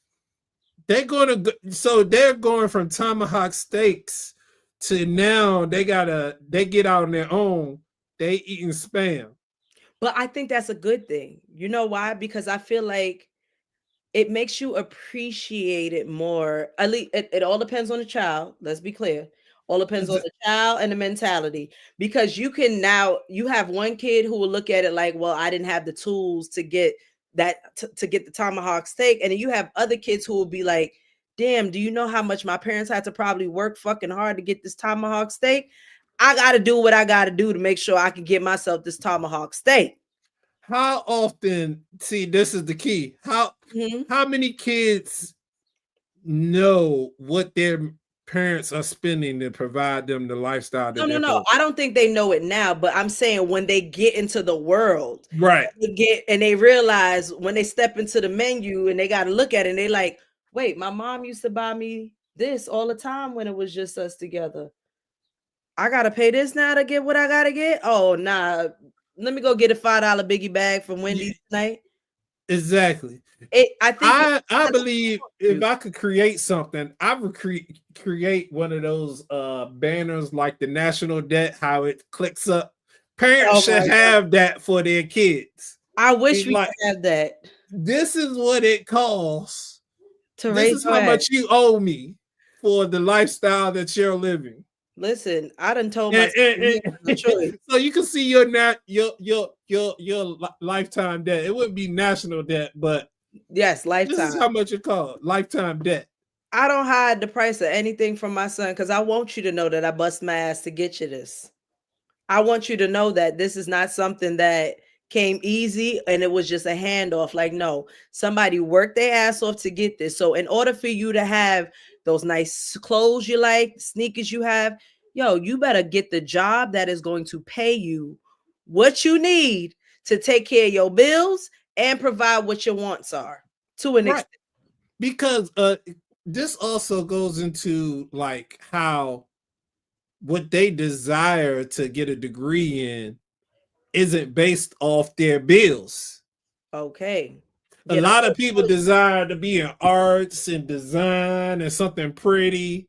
They're going from tomahawk steaks to now they get out on their own. They eating Spam. But I think that's a good thing. You know why? Because I feel like it makes you appreciate it more. At least it all depends on the child. Let's be clear. All depends on the child and the mentality. Because you have one kid who will look at it like, well, I didn't have the tools to get that to get the tomahawk steak. And then you have other kids who will be like, damn, do you know how much my parents had to probably work fucking hard to get this tomahawk steak? I got to do what I got to do to make sure I can get myself this tomahawk steak. How often, see, this is the key. How many kids know what their parents are spending to provide them the lifestyle? No. I don't think they know it now, but I'm saying when they get into the world, right? They realize when they step into the menu and they got to look at it and they like, wait, my mom used to buy me this all the time when it was just us together. I gotta pay this now to get what I gotta get. Oh nah, let me go get a $5 biggie bag from Wendy's tonight. Exactly. I believe if I could create something, I would create one of those banners like the national debt, how it clicks up. Parents should have that for their kids. I wish we could have that. This is what it costs to raise. This is how much you owe me for the lifestyle that you're living. Listen, I done told myself the choice. So you can see your lifetime debt. It wouldn't be national debt, but yes, lifetime. This is how much it costs. Lifetime debt. I don't hide the price of anything from my son because I want you to know that I bust my ass to get you this. I want you to know that this is not something that came easy and it was just a handoff. Like, no, somebody worked their ass off to get this. So in order for you to have those nice clothes you like, sneakers you have, yo, you better get the job that is going to pay you what you need to take care of your bills and provide what your wants are to an extent. Because this also goes into like how what they desire to get a degree in isn't based off their bills. Okay. A lot of people desire to be in arts and design and something pretty.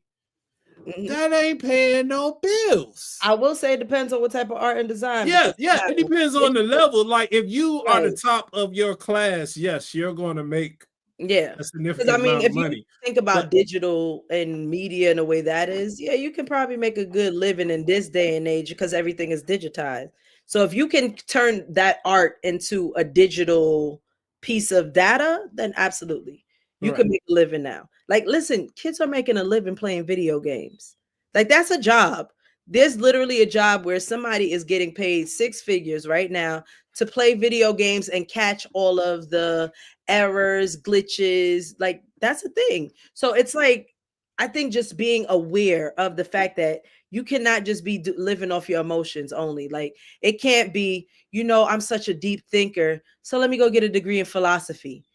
That ain't paying no bills. I will say it depends on what type of art and design. Yeah, it depends on the level. Like if you are the top of your class, yes, you're going to make a significant amount of money. You think about digital and media in a way that is, you can probably make a good living in this day and age because everything is digitized. So if you can turn that art into a digital piece of data, then absolutely. You can make a living now. Like, listen, kids are making a living playing video games. Like, that's a job. There's literally a job where somebody is getting paid 6 figures right now to play video games and catch all of the errors, glitches. Like, that's a thing. So it's like, I think just being aware of the fact that you cannot just be living off your emotions only. Like, it can't be, I'm such a deep thinker, so let me go get a degree in philosophy.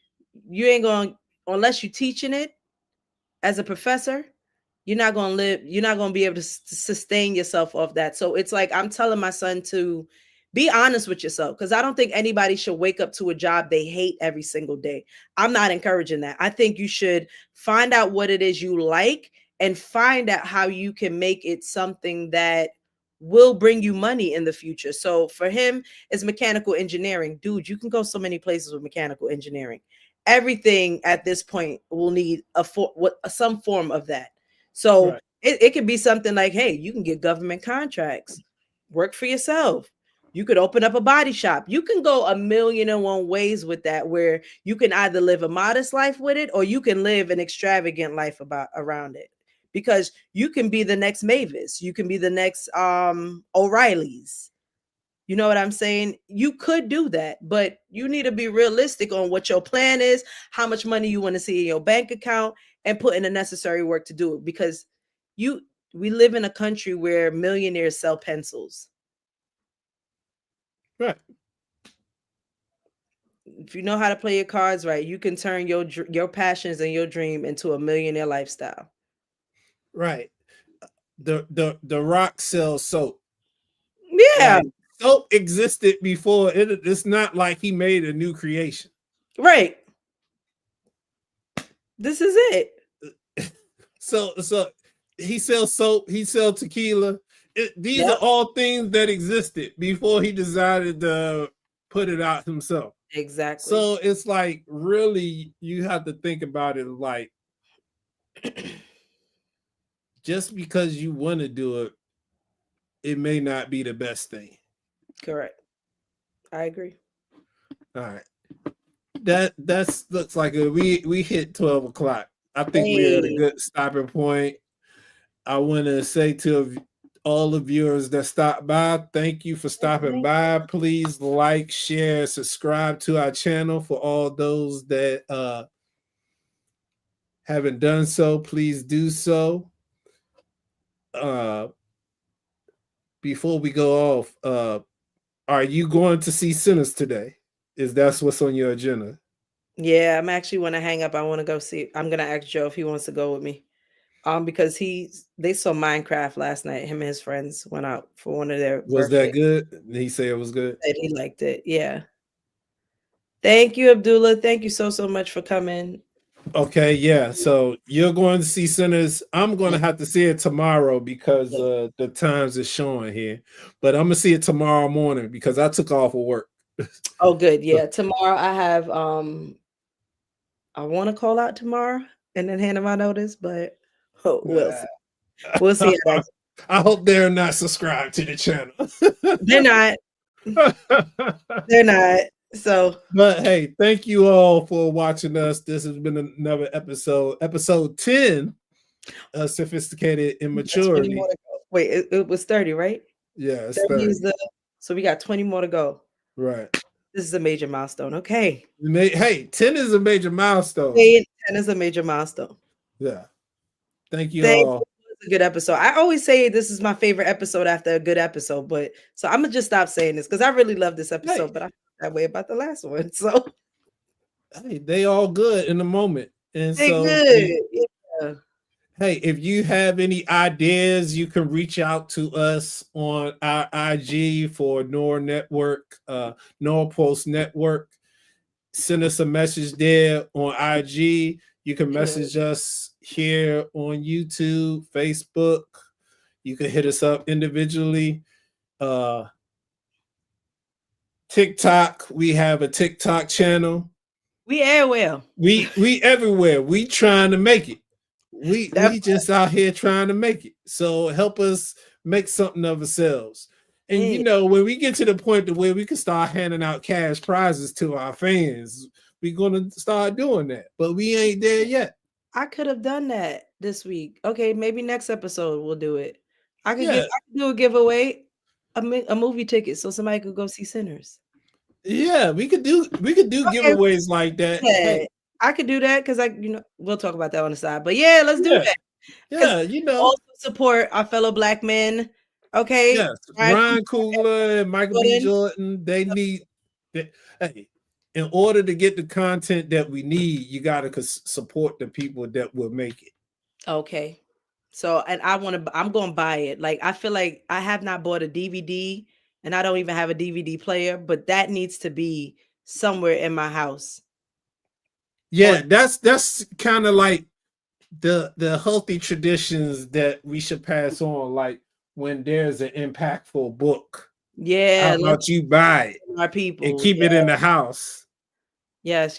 You ain't going, unless you're teaching it as a professor, you're not going to be able to sustain yourself off that. So it's like, I'm telling my son to be honest with yourself, because I don't think anybody should wake up to a job they hate every single day. I'm not encouraging that. I think you should find out what it is you like and find out how you can make it something that will bring you money in the future. So for him, it's mechanical engineering. Dude, you can go so many places with mechanical engineering. Everything at this point will need some form of that. So it could be something like, hey, you can get government contracts, work for yourself. You could open up a body shop. You can go 1,000,001 ways with that, where you can either live a modest life with it or you can live an extravagant life around it, because you can be the next Mavis. You can be the next O'Reilly's. You know what I'm saying? You could do that, but you need to be realistic on what your plan is, how much money you want to see in your bank account, and put in the necessary work to do it. Because we live in a country where millionaires sell pencils. Right. If you know how to play your cards right, you can turn your passions and your dream into a millionaire lifestyle. Right. The Rock sells soap. Yeah. Like, soap existed before. It's not like he made a new creation. Right. This is it. So he sells soap. He sells tequila. These are all things that existed before he decided to put it out himself. Exactly. So it's like, really, you have to think about it like, just because you want to do it, it may not be the best thing. Correct. I agree. All right. That's looks like we hit 12 o'clock. I think we're at a good stopping point. I want to say to all the viewers that stopped by, thank you for stopping by. Please like, share, subscribe to our channel. For all those that haven't done so, please do so. Before we go off, are you going to see Sinners today? Is that what's on your agenda? Yeah, I'm actually, when I hang up, I want to go see. I'm gonna ask Joe if he wants to go with me. Because they saw Minecraft last night. Him and his friends went out for one of their Was that good? Did he say it was good? And he liked it. Yeah. Thank you, Abdullah. Thank you so much for coming. Okay, yeah. So you're going to see Sinners. I'm going to have to see it tomorrow because the times is showing here. But I'm gonna see it tomorrow morning because I took off of work. Oh, good. Yeah. Tomorrow I have I want to call out tomorrow and then hand him my notice, but we'll see. We'll see. I hope they're not subscribed to the channel. They're not. They're not. So, but hey, thank you all for watching us. This has been another episode 10 of Sophisticated Immaturity. Wait, it was 30, right? Yeah, it's 30 is so we got 20 more to go. Right. This is a major milestone. Okay. Hey, 10 is a major milestone. 10 is a major milestone. Yeah. Thank you all. It's a good episode. I always say this is my favorite episode after a good episode, but so I'm gonna just stop saying this because I really love this episode, but I feel that way about the last one. So hey, they all good in the moment. And they so good. Yeah. Hey, if you have any ideas, you can reach out to us on our IG for Nor Network, Nor Post Network. Send us a message there on IG. You can message us here on YouTube, Facebook. You can hit us up individually. TikTok, we have a TikTok channel. We everywhere. We everywhere. We trying to make it. We just out here trying to make it. So help us make something of ourselves. And you know, when we get to the point to where we can start handing out cash prizes to our fans, we're gonna start doing that. But we ain't there yet. I could have done that this week. Okay, maybe next episode we'll do it. I could do a giveaway, a movie ticket, so somebody could go see Sinners. Yeah, we could do giveaways like that. Yeah, hey. I could do that because we'll talk about that on the side. But yeah, let's do that. Yeah, also support our fellow Black men. Okay. Yes, Ryan Coogler and Michael B. Jordan. They need hey, in order to get the content that we need, you gotta support the people that will make it. Okay. So, and I'm gonna buy it. Like, I feel like I have not bought a DVD and I don't even have a DVD player, but that needs to be somewhere in my house. Yeah, that's kind of like the healthy traditions that we should pass on. Like when there's an impactful book, how about you buy it, our people, and keep it in the house. Yes.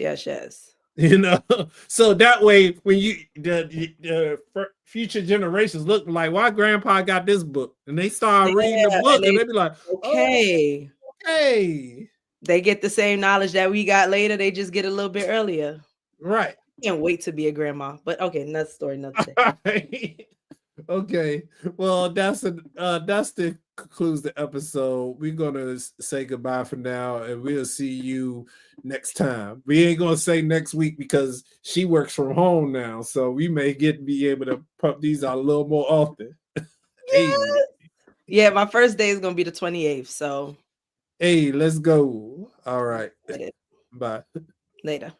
You know, so that way when you the future generations look like, why grandpa got this book, and they start reading the book, and they be like, okay. They get the same knowledge that we got later. They just get a little bit earlier. Right. Can't wait to be a grandma. But okay, another story, another day. Okay. Well, that's the concludes the episode. We're gonna say goodbye for now, and we'll see you next time. We ain't gonna say next week because she works from home now, so we may be able to pump these out a little more often. Yeah, my first day is gonna be the 28th. So hey, let's go. All right. Bye. Later.